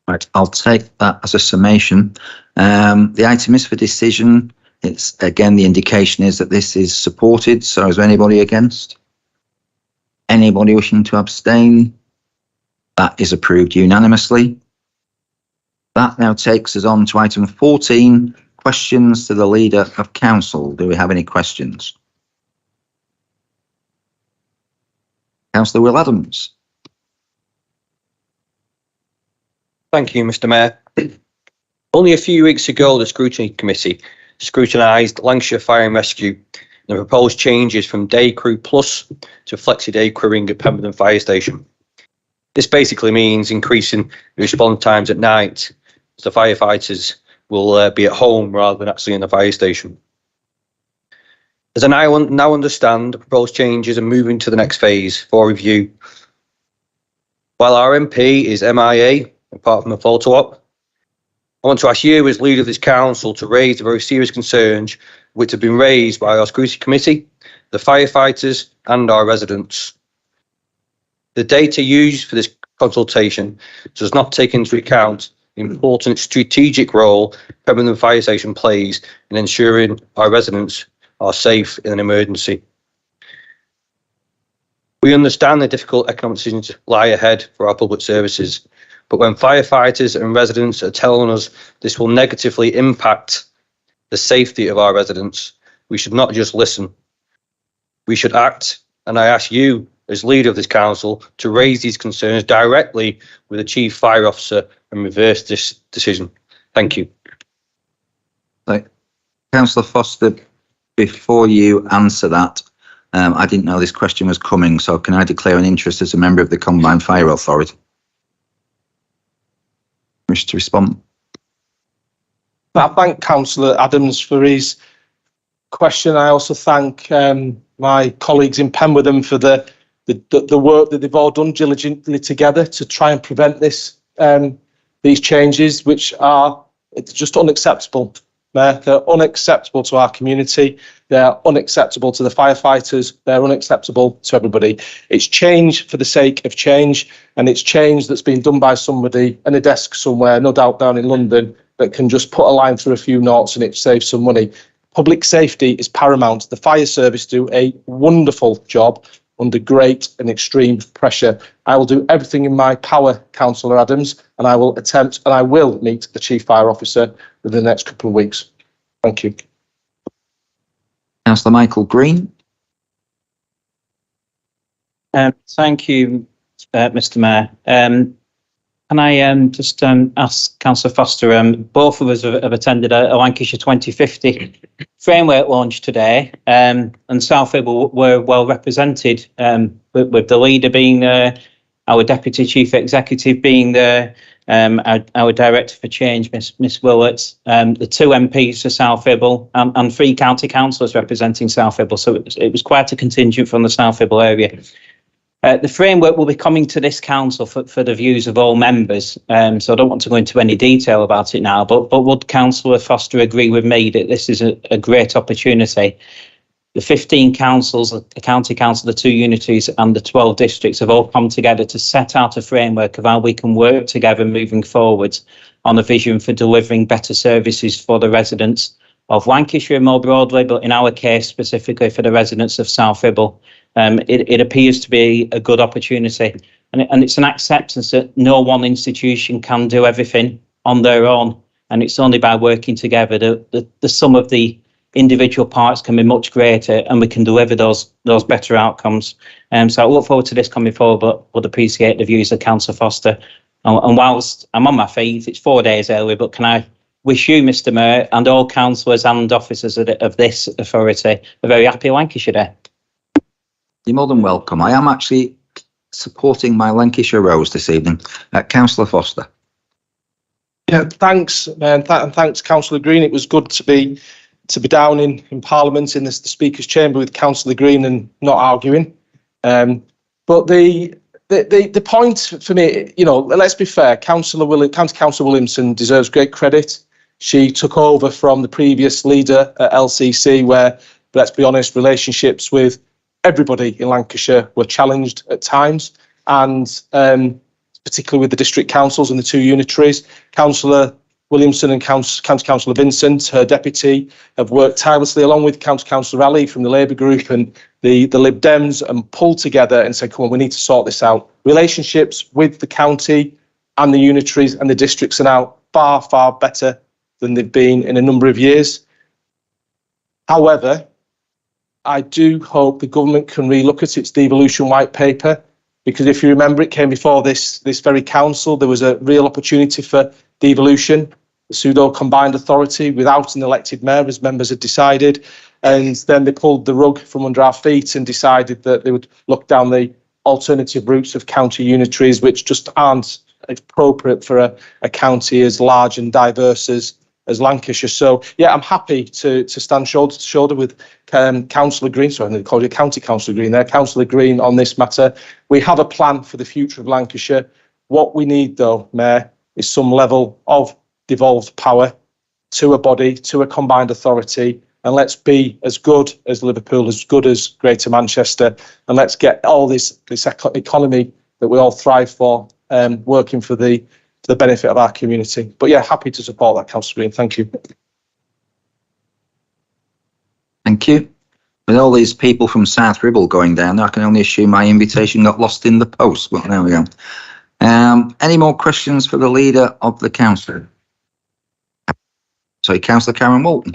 Right, I'll take that as a summation. The item is for decision. It's again, the indication is that this is supported. So is there anybody against? Anybody wishing to abstain? That is approved unanimously. That now takes us on to item 14, questions to the Leader of Council. Do we have any questions? Councillor Will Adams. Thank you, Mr. Mayor. Only a few weeks ago, the Scrutiny Committee scrutinised Lancashire Fire and Rescue and the proposed changes from Day Crew Plus to Flexi Day crewing at Pemberton Fire Station. This basically means increasing the response times at night, as the firefighters will be at home rather than actually in the fire station. As I now understand, the proposed changes are moving to the next phase for review. While our MP is MIA, apart from a photo op, I want to ask you as Leader of this Council to raise the very serious concerns which have been raised by our Scrutiny Committee, the firefighters and our residents. The data used for this consultation does not take into account the important strategic role Pemberton Fire Station plays in ensuring our residents are safe in an emergency. We understand the difficult economic decisions lie ahead for our public services, But when firefighters and residents are telling us this will negatively impact the safety of our residents, we should not just listen. We should act, and I ask you, as leader of this council, to raise these concerns directly with the Chief Fire Officer and reverse this decision. Thank you. Councillor Foster, before you answer that, I didn't know this question was coming, so can I declare an interest as a member of the Combined Fire Authority? Wish to respond? I thank Councillor Adams for his question. I also thank my colleagues in Penwitham for the work that they've all done diligently together to try and prevent these changes, which are just unacceptable. They're unacceptable to our community. They're unacceptable to the firefighters. They're unacceptable to everybody. It's change for the sake of change, and it's change that's been done by somebody in a desk somewhere, no doubt down in London, that can just put a line through a few notes and it saves some money. Public safety is paramount. The fire service do a wonderful job under great and extreme pressure. I will do everything in my power, Councillor Adams, and I will attempt and I will meet the Chief Fire Officer within the next couple of weeks. Thank you. Councillor Michael Green. Thank you, Mr. Mayor. Can I just ask Councillor Foster, both of us have attended a Lancashire 2050 framework launch today, and South Ribble were well represented, with the leader being our Deputy Chief Executive being there, our Director for Change, Miss Willett, the two MPs for South Ribble, and 3 county councillors representing South Ribble. So it was quite a contingent from the South Ribble area. The framework will be coming to this council for the views of all members, so I don't want to go into any detail about it now, but would Councillor Foster agree with me that this is a great opportunity? The 15 councils, the county council, the 2 unities and the 12 districts have all come together to set out a framework of how we can work together moving forward on a vision for delivering better services for the residents of Lancashire more broadly, but in our case specifically for the residents of South Ribble. It appears to be a good opportunity, and it's an acceptance that no one institution can do everything on their own, and it's only by working together that the sum of the individual parts can be much greater, and we can deliver those better outcomes. So I look forward to this coming forward, but would appreciate the views of Councillor Foster. And whilst I'm on my feet, it's 4 days early, but can I wish you, Mr. Mayor, and all councillors and officers of this authority a very happy Lancashire Day. You're more than welcome. I am actually supporting my Lancashire Rose this evening. Councillor Foster. Yeah, thanks, and thanks, Councillor Green. It was good to be down in Parliament in the Speaker's chamber with Councillor Green and not arguing. But the point for me, let's be fair. County Councillor Williamson deserves great credit. She took over from the previous leader at LCC, where, let's be honest, relationships with everybody in Lancashire were challenged at times, and particularly with the district councils and the 2 unitaries. Councillor Williamson and County Councillor Vincent, her deputy, have worked tirelessly along with County Councillor Ali from the Labour group and the Lib Dems, and pulled together and said, come on, we need to sort this out. Relationships with the county and the unitaries and the districts are now far, far better than they've been in a number of years. However, I do hope the government can relook at its devolution white paper, because if you remember, it came before this very council. There was a real opportunity for devolution, the pseudo combined authority without an elected mayor, as members had decided, and then they pulled the rug from under our feet and decided that they would look down the alternative routes of county unitaries, which just aren't appropriate for a county as large and diverse as Lancashire. So yeah, I'm happy to stand shoulder to shoulder with Councillor Green. Sorry, I'm going to call you County Councillor Green there. Councillor Green on this matter. We have a plan for the future of Lancashire. What we need, though, Mayor, is some level of devolved power to a body, to a combined authority, and let's be as good as Liverpool, as good as Greater Manchester, and let's get all this economy that we all thrive for working for the benefit of our community. But yeah, happy to support that, Councillor Green. Thank you. Thank you. With all these people from South Ribble going down there, I can only assume my invitation got lost in the post. But there we go. Any more questions for the leader of the council? Sorry, Councillor Karen Walton.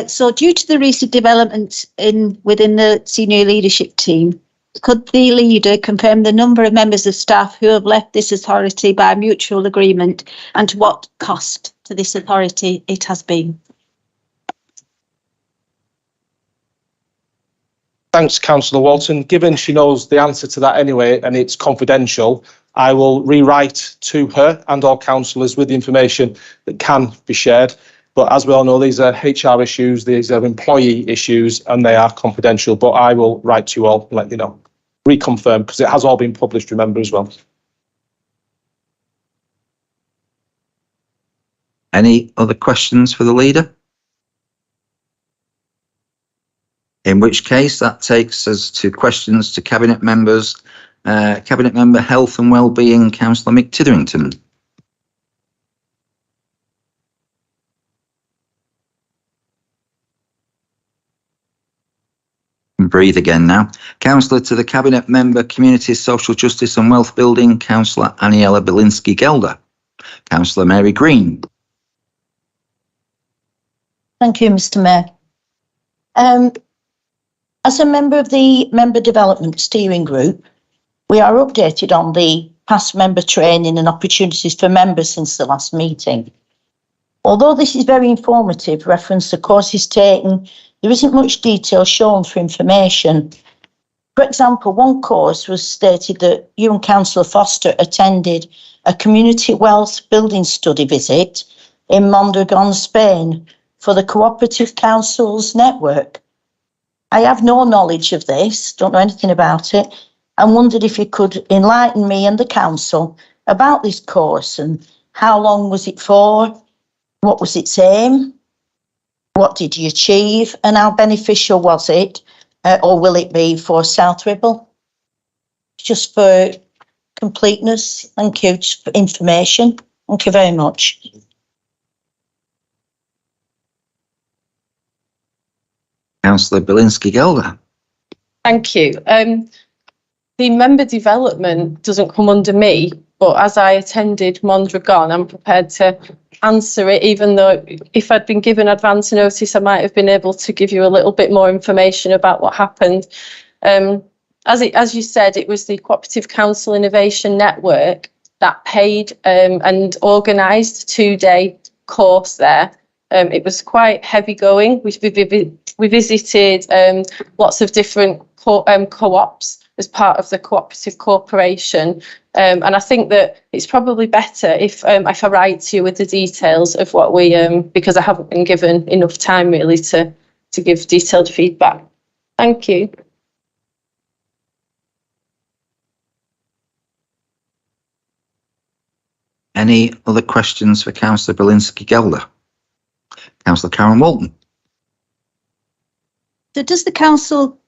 So due to the recent developments within the senior leadership team, could the leader confirm the number of members of staff who have left this authority by mutual agreement and what cost to this authority it has been? Thanks, Councillor Walton. Given she knows the answer to that anyway and it's confidential, I will rewrite to her and all councillors with the information that can be shared. But as we all know, these are HR issues, these are employee issues, and they are confidential. But I will write to you all and let you know, reconfirm, because it has all been published, remember, as well. Any other questions for the leader? In which case, that takes us to questions to Cabinet members. Cabinet Member Health and Wellbeing, Councillor Mick Titherington. Breathe again now. Councillor to the Cabinet Member, Community, Social Justice and Wealth Building, Councillor Aniela Belinsky-Gelder. Councillor Mary Green. Thank you, Mr. Mayor. As a member of the Member Development Steering Group, we are updated on the past member training and opportunities for members since the last meeting. Although this is very informative, reference to courses taken, there isn't much detail shown for information. For example, one course was stated that you and Councillor Foster attended a community wealth building study visit in Mondragon, Spain for the Cooperative Councils Network. I have no knowledge of this, don't know anything about it, and wondered if you could enlighten me and the council about this course and how long was it for, what was its aim, what did you achieve, and how beneficial was it, or will it be for South Ribble? Just for completeness, thank you, just for information. Thank you very much. Councillor Belinsky-Gelder. Thank you. The member development doesn't come under me, but as I attended Mondragon, I'm prepared to answer it, even though if I'd been given advance notice, I might have been able to give you a little bit more information about what happened. As you said, it was the Cooperative Council Innovation Network that paid and organised a 2-day course there. It was quite heavy going. We visited lots of different co-ops as part of the cooperative corporation. And I think that it's probably better if I write to you with the details of what we, because I haven't been given enough time really to give detailed feedback. Thank you. Any other questions for Councillor Belinsky-Gelder? Councillor Karen Walton. So does the council,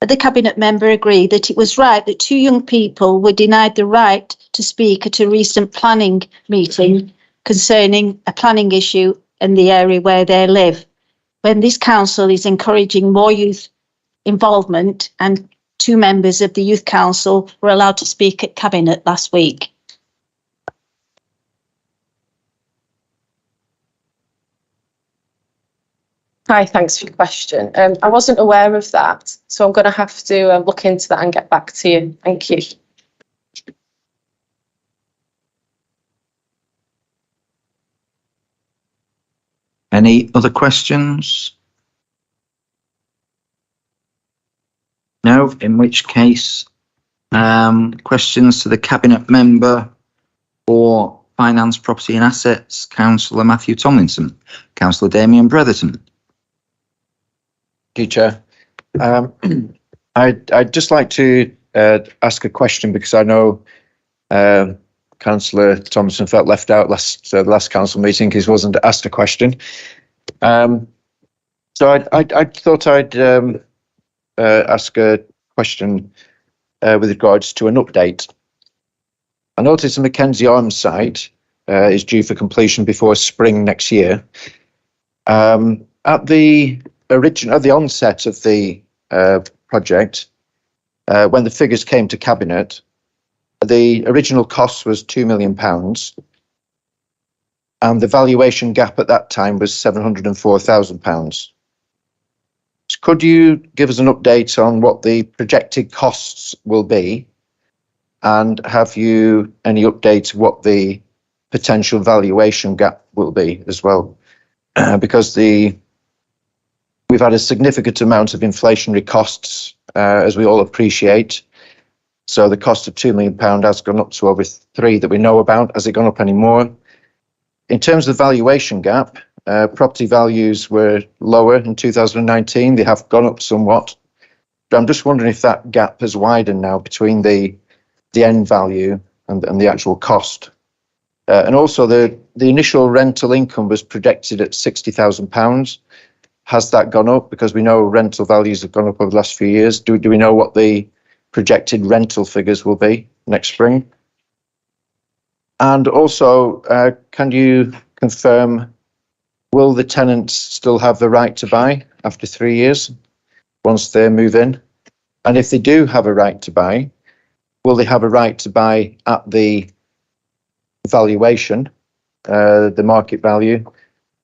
the cabinet member, agree that it was right that 2 young people were denied the right to speak at a recent planning meeting concerning a planning issue in the area where they live, when this council is encouraging more youth involvement and 2 members of the youth council were allowed to speak at cabinet last week? Hi, thanks for your question. I wasn't aware of that, so I'm going to have to look into that and get back to you. Thank you. Any other questions? No, in which case, questions to the Cabinet Member for Finance, Property and Assets, Councillor Matthew Tomlinson. Councillor Damien Bretherton. Thank you, Chair. I'd just like to ask a question because I know Councillor Thompson felt left out the last council meeting because he wasn't asked a question. So I thought I'd ask a question with regards to an update. I noticed the Mackenzie Arms site is due for completion before spring next year. At the onset of the project, when the figures came to cabinet, the original cost was £2 million, and the valuation gap at that time was £704,000. Could you give us an update on what the projected costs will be? And have you any update what the potential valuation gap will be as well? Because we've had a significant amount of inflationary costs, as we all appreciate. So the cost of £2 million has gone up to over 3 that we know about. Has it gone up any more? In terms of valuation gap, property values were lower in 2019. They have gone up somewhat. But I'm just wondering if that gap has widened now between the end value and the actual cost. And also the initial rental income was projected at £60,000. Has that gone up? Because we know rental values have gone up over the last few years. Do we know what the projected rental figures will be next spring? And also, can you confirm, will the tenants still have the right to buy after 3 years once they move in? And if they do have a right to buy, will they have a right to buy at the valuation, the market value,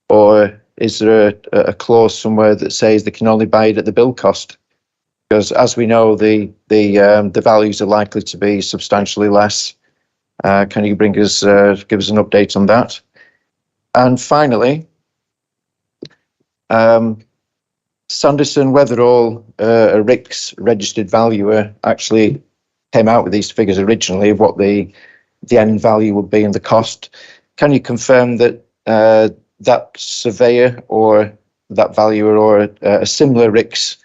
or is there a clause somewhere that says they can only buy it at the build cost? Because as we know, the values are likely to be substantially less. Can you give us an update on that? And finally, Sanderson Weatherall, a RICS registered valuer, actually came out with these figures originally of what the end value would be and the cost. Can you confirm that that surveyor or that valuer or a similar RICS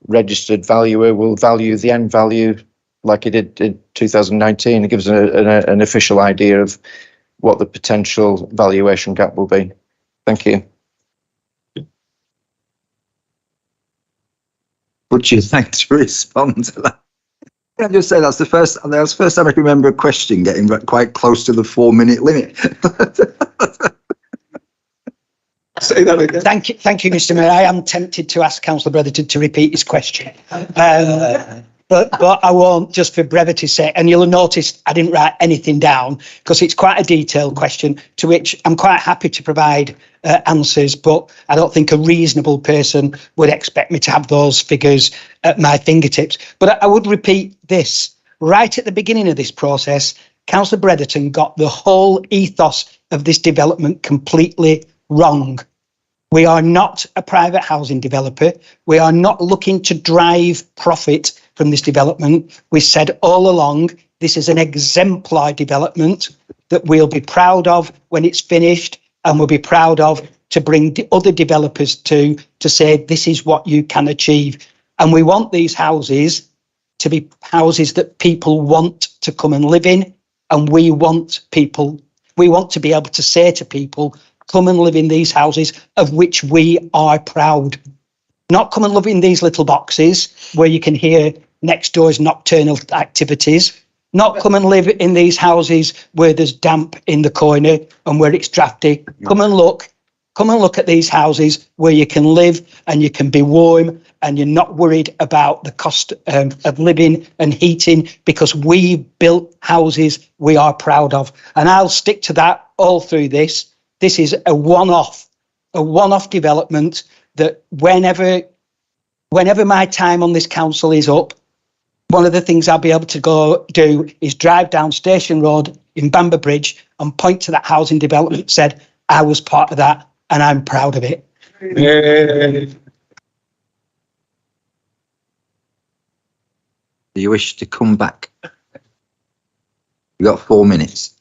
registered valuer will value the end value like he did in 2019? It gives an official idea of what the potential valuation gap will be. Thank you. Would you like to respond to that? Can I just say that's the first time I can remember a question getting quite close to the 4-minute limit. Say that again. Thank you, Mr. Mayor. I am tempted to ask Councillor Bretherton to repeat his question. But I won't, just for brevity's sake. And you'll have noticed I didn't write anything down because it's quite a detailed question to which I'm quite happy to provide answers, but I don't think a reasonable person would expect me to have those figures at my fingertips. But I would repeat this. Right at the beginning of this process, Councillor Bretherton got the whole ethos of this development completely wrong. We are not a private housing developer. We are not looking to drive profit from this development. We said all along, this is an exemplar development that we'll be proud of when it's finished, and we'll be proud of to bring the other developers to say this is what you can achieve. And we want these houses to be houses that people want to come and live in, and we want to be able to say to people, come and live in these houses of which we are proud. Not come and live in these little boxes where you can hear next door's nocturnal activities. Not come and live in these houses where there's damp in the corner and where it's drafty. Come and look at these houses where you can live and you can be warm and you're not worried about the cost of living and heating, because we built houses we are proud of. And I'll stick to that all through this. This is a one-off development that whenever my time on this council is up, one of the things I'll be able to go do is drive down Station Road in Bamber Bridge and point to that housing development and said, I was part of that and I'm proud of it. Do you wish to come back? You've got 4 minutes.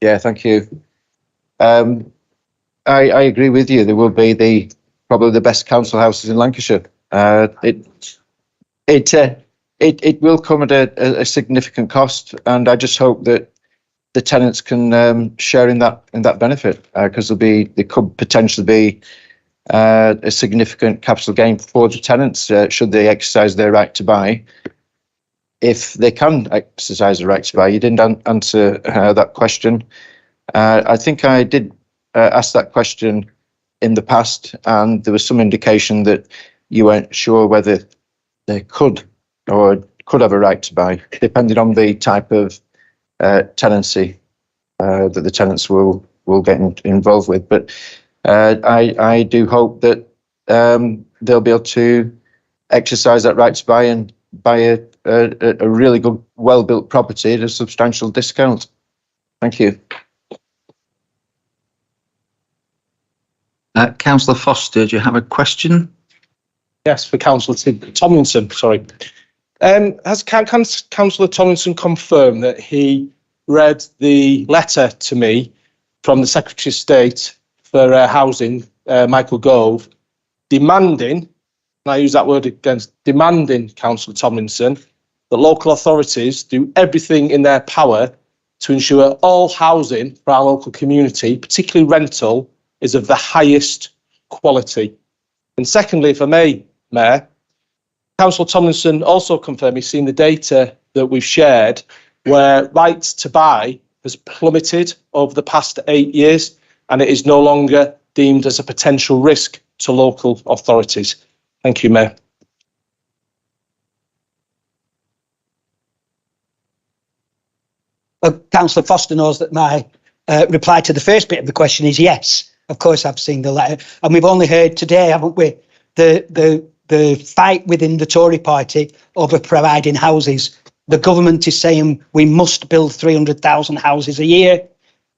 Yeah, thank you. I agree with you. There will be probably the best council houses in Lancashire. It will come at a significant cost, and I just hope that the tenants can share in that benefit, because there could potentially be a significant capital gain for the tenants should they exercise their right to buy. If they can exercise the right to buy. You didn't answer that question. I think I did ask that question in the past, and there was some indication that you weren't sure whether they could or could have a right to buy, depending on the type of tenancy that the tenants will get involved with. But I do hope that they'll be able to exercise that right to buy and buy a really good, well-built property at a substantial discount. Thank you. Councillor Foster, do you have a question? Yes, for Councillor Tomlinson, sorry. Can Councillor Tomlinson confirm that he read the letter to me from the Secretary of State for Housing, Michael Gove, demanding, and I use that word again, demanding, Councillor Tomlinson, that local authorities do everything in their power to ensure all housing for our local community, particularly rental, is of the highest quality. And secondly, if I may, Mayor, Councillor Tomlinson also confirmed he's seen the data that we've shared where right to buy has plummeted over the past 8 years and it is no longer deemed as a potential risk to local authorities. Thank you, Mayor. Councillor Foster knows that my reply to the first bit of the question is yes. Of course, I've seen the letter, and we've only heard today, haven't we, the fight within the Tory party over providing houses. The government is saying we must build 300,000 houses a year.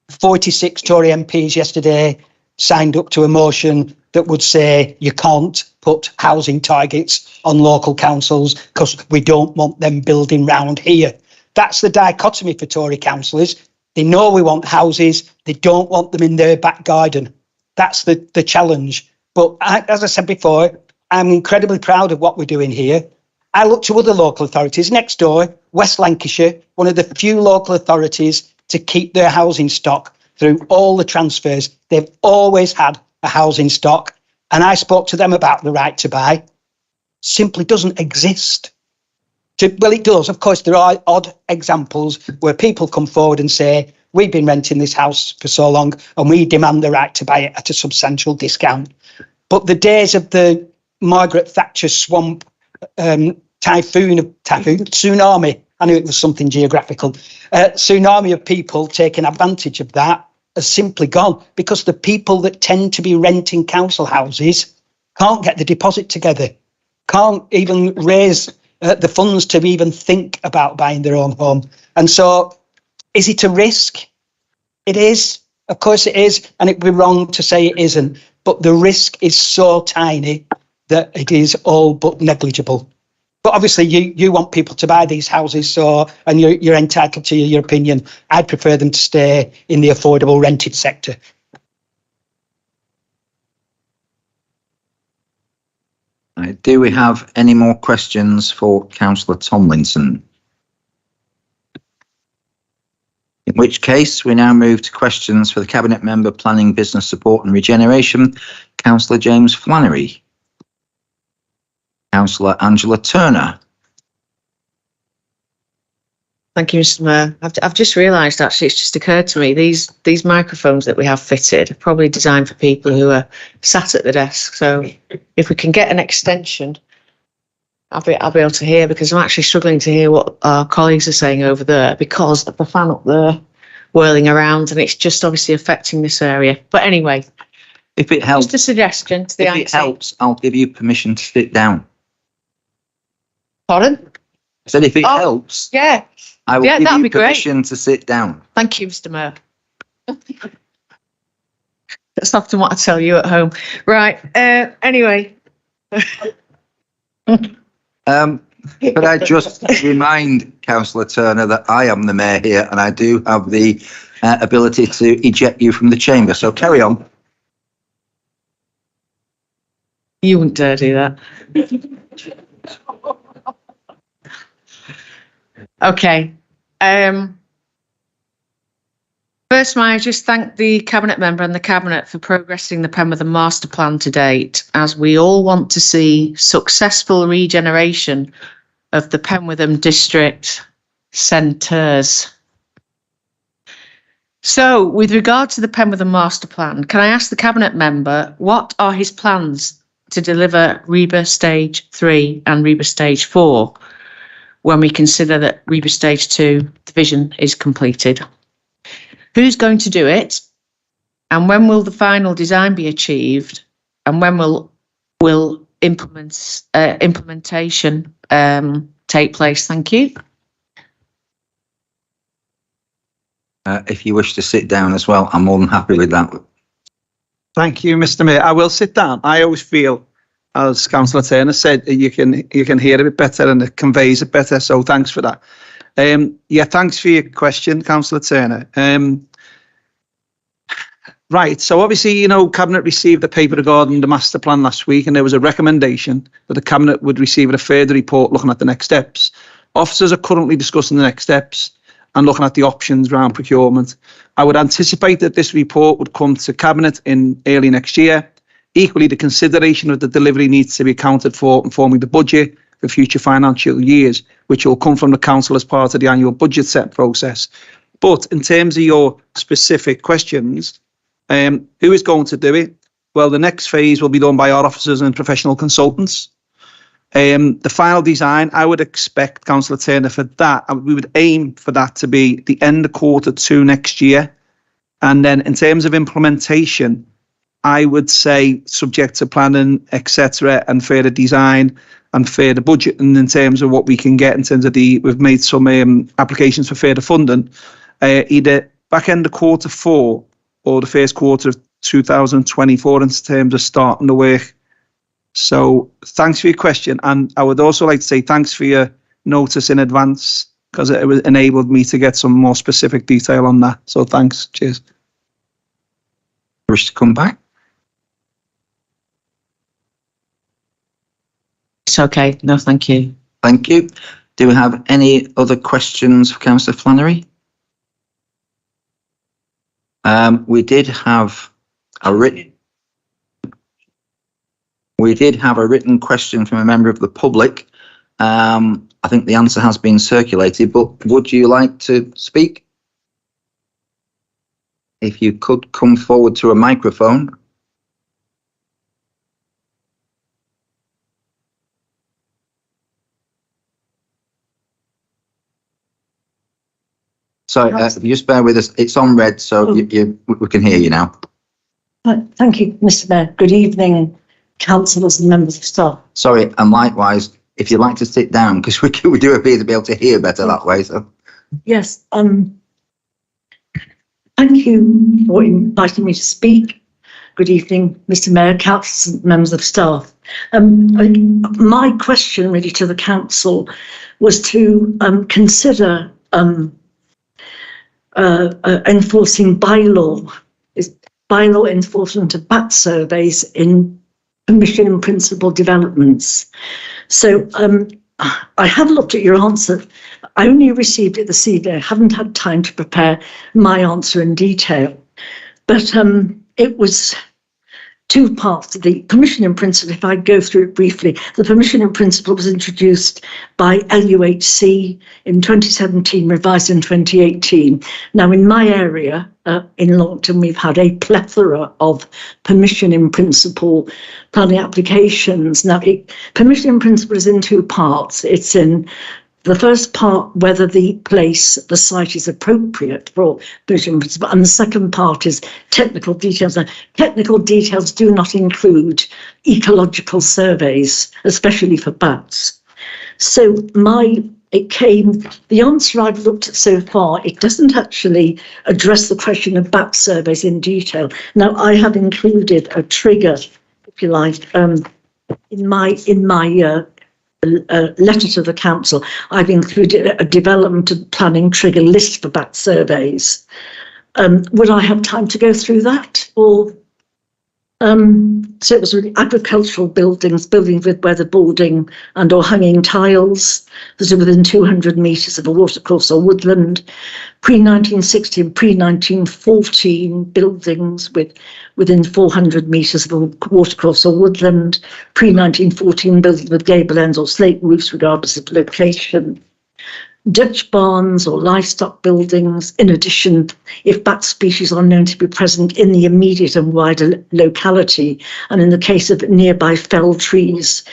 46 Tory MPs yesterday signed up to a motion that would say you can't put housing targets on local councils because we don't want them building round here. That's the dichotomy for Tory councillors. They know we want houses, they don't want them in their back garden. That's the challenge. But as I said before, I'm incredibly proud of what we're doing here. I look to other local authorities next door, West Lancashire, one of the few local authorities to keep their housing stock through all the transfers. They've always had a housing stock. And I spoke to them about the right to buy. Simply doesn't exist. Well, it does. Of course, there are odd examples where people come forward and say, we've been renting this house for so long and we demand the right to buy it at a substantial discount. But the days of the Margaret Thatcher swamp tsunami, I knew it was something geographical, tsunami of people taking advantage of that has simply gone because the people that tend to be renting council houses can't get the deposit together, can't even raise the funds to even think about buying their own home. And so is it a risk? It is. Of course it is. And it'd be wrong to say it isn't. But the risk is so tiny that it is all but negligible. But obviously you want people to buy these houses, and you're entitled to your opinion. I'd prefer them to stay in the affordable rented sector. Do we have any more questions for Councillor Tomlinson? In which case, we now move to questions for the Cabinet Member Planning, Business Support and Regeneration, Councillor James Flannery. Councillor Angela Turner. Thank you, Mr. Mayor. I've just realised, actually, it's just occurred to me, these microphones that we have fitted are probably designed for people who are sat at the desk. So if we can get an extension, I'll be able to hear, because I'm actually struggling to hear what our colleagues are saying over there because of the fan up there whirling around, and it's just obviously affecting this area. But anyway, if it helps, just a suggestion to the if it helps, I'll give you permission to sit down. Pardon? I said if it helps. Yeah. I will give you permission to sit down. Thank you, Mr. Mayor. That's often what I tell you at home. Right. Anyway. Could I just remind Councillor Turner that I am the mayor here and I do have the ability to eject you from the chamber. So carry on. You wouldn't dare do that. Okay. First, may I just thank the Cabinet Member and the Cabinet for progressing the Penwitham Master Plan to date, as we all want to see successful regeneration of the Penwitham district centres. So, with regard to the Penwitham Master Plan, can I ask the Cabinet Member what are his plans to deliver REBA Stage 3 and REBA Stage 4? when we consider that REBA Stage 2 division is completed. Who's going to do it? And when will the final design be achieved? And when will implementation take place? Thank you. If you wish to sit down as well, I'm more than happy with that. Thank you, Mr. Mayor. I will sit down. I always feel, as Councillor Turner said, you can hear a bit better and it conveys it better. So thanks for that. Yeah, thanks for your question, Councillor Turner. Right, so obviously, you know, Cabinet received the paper regarding the master plan last week, and there was a recommendation that the Cabinet would receive a further report looking at the next steps. Officers are currently discussing the next steps and looking at the options around procurement. I would anticipate that this report would come to Cabinet in early next year. Equally, the consideration of the delivery needs to be accounted for in forming the budget for future financial years, which will come from the Council as part of the annual budget set process. But in terms of your specific questions, who is going to do it? Well, the next phase will be done by our officers and professional consultants. The final design, I would expect, Councillor Turner, for that, we would aim for that to be the end of Q2 next year. And then in terms of implementation, I would say subject to planning, etc., and further design and further budget. And in terms of what we can get in terms of we've made some applications for further funding, either back end of Q4 or the first quarter of 2024 in terms of starting the work. So thanks for your question. And I would also like to say thanks for your notice in advance, because it enabled me to get some more specific detail on that. So thanks. Cheers. Wish to come back? It's okay. No, thank you. Thank you. Do we have any other questions for Councillor Flannery? We did have a written question from a member of the public. I think the answer has been circulated, but would you like to speak? If you could come forward to a microphone. Sorry, just bear with us. It's on red, so we can hear you now. Thank you, Mr. Mayor. Good evening, councillors and members of staff. Sorry, and likewise, if you'd like to sit down, because we do appear to be able to hear better that way. So. Yes, thank you for inviting me to speak. Good evening, Mr. Mayor, councillors and members of staff. My question really to the council was to consider enforcing bylaw enforcement of BAT surveys in permission in principle developments. So I have looked at your answer. I only received it this evening. I haven't had time to prepare my answer in detail, but it was two parts. The permission in principle, if I go through it briefly, the permission in principle was introduced by LUHC in 2017, revised in 2018. Now, in my area, in Longton, we've had a plethora of permission in principle planning applications. Now, permission in principle is in two parts. It's in the first part, whether the site is appropriate for permission in principle, and the second part is technical details. Now, technical details do not include ecological surveys, especially for bats. So the answer I've looked at so far, it doesn't actually address the question of bat surveys in detail. Now, I have included a trigger, if you like, in my letter to the council. I've included a development and planning trigger list for bat surveys. Would I have time to go through that? Or so it was really agricultural buildings with weatherboarding and or hanging tiles that are within 200 metres of a watercourse or woodland, pre-1960 and pre-1914 buildings within 400 metres of a watercourse or woodland, pre-1914 buildings with gable ends or slate roofs regardless of location, Dutch barns or livestock buildings. In addition, if bat species are known to be present in the immediate and wider locality, and in the case of nearby fell trees,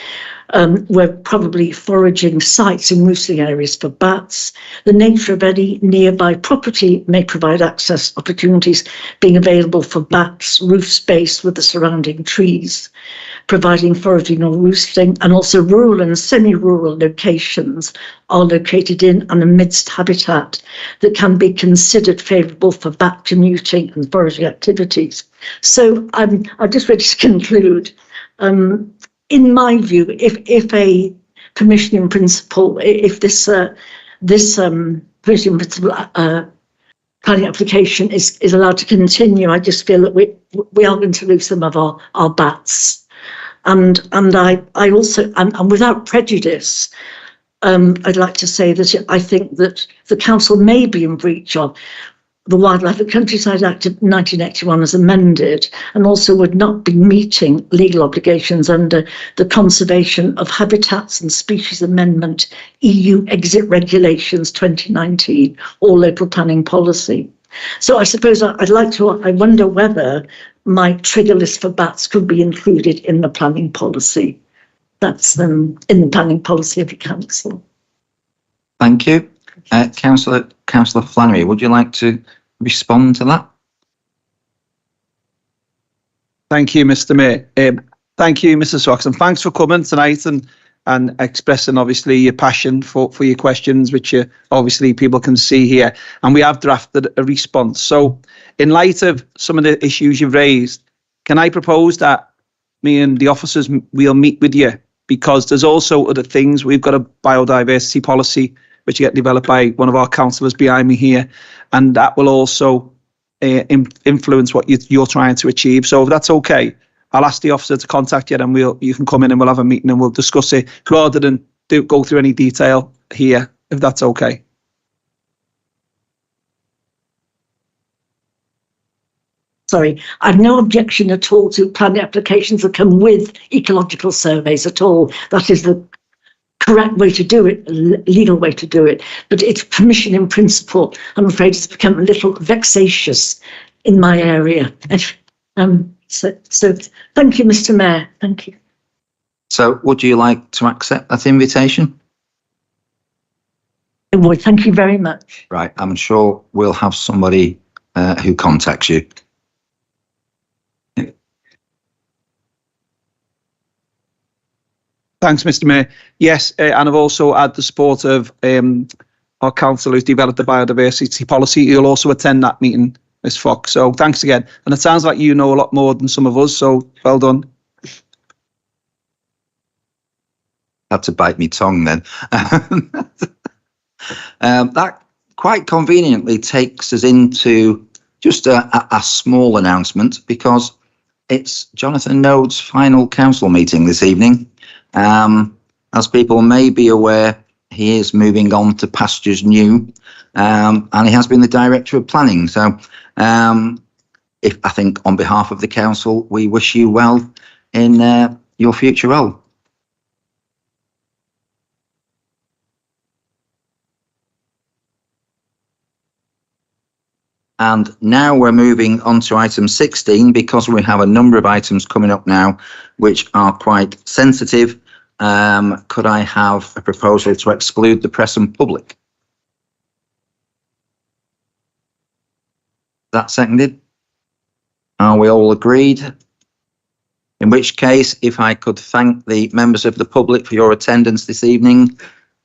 We're probably foraging sites in roosting areas for bats. The nature of any nearby property may provide access opportunities being available for bats, roof space with the surrounding trees, providing foraging or roosting, and also rural and semi-rural locations are located in and amidst habitat that can be considered favourable for bat commuting and foraging activities. So I'm just ready to conclude. In my view, if a permission in principle, if this permission in principle planning application is allowed to continue, I just feel that we are going to lose some of our bats. And I also, and without prejudice, I'd like to say that I think that the council may be in breach of the Wildlife and Countryside Act of 1981 as amended, and also would not be meeting legal obligations under the Conservation of Habitats and Species Amendment EU Exit Regulations 2019 or local planning policy. So I suppose I wonder whether my trigger list for bats could be included in the planning policy. That's in the planning policy of the council. Thank you. Councillor Flannery, would you like to respond to that? Thank you, Mr. Mayor. Thank you, Mr. Swaxton. Thanks for coming tonight and expressing obviously your passion for your questions, which obviously people can see here. And we have drafted a response. So in light of some of the issues you've raised, can I propose that me and the officers, we'll meet with you, because there's also other things. We've got a biodiversity policy which get developed by one of our councillors behind me here, and that will also influence what you're trying to achieve. So if that's okay, I'll ask the officer to contact you, and you can come in and we'll have a meeting and we'll discuss it rather than go through any detail here, if that's okay. Sorry, I've no objection at all to planning applications that come with ecological surveys at all. That is the correct way to do it, legal way to do it. But it's permission in principle. I'm afraid it's become a little vexatious in my area. So thank you, Mr. Mayor. Thank you. So would you like to accept that invitation? I would. Thank you very much. Right. I'm sure we'll have somebody who contacts you. Thanks, Mr. Mayor. Yes, and I've also had the support of our council who's developed the biodiversity policy. You'll also attend that meeting, Ms. Fox. So thanks again. And it sounds like you know a lot more than some of us, so well done. Had to bite me tongue then. That quite conveniently takes us into just a small announcement, because it's Jonathan Node's final council meeting this evening. As people may be aware, he is moving on to pastures new, and he has been the director of planning. So I think on behalf of the council, we wish you well in your future role. And now we're moving on to item 16, because we have a number of items coming up now which are quite sensitive. Could I have a proposal to exclude the press and public? That seconded? Are we all agreed? In which case, if I could thank the members of the public for your attendance this evening,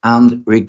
and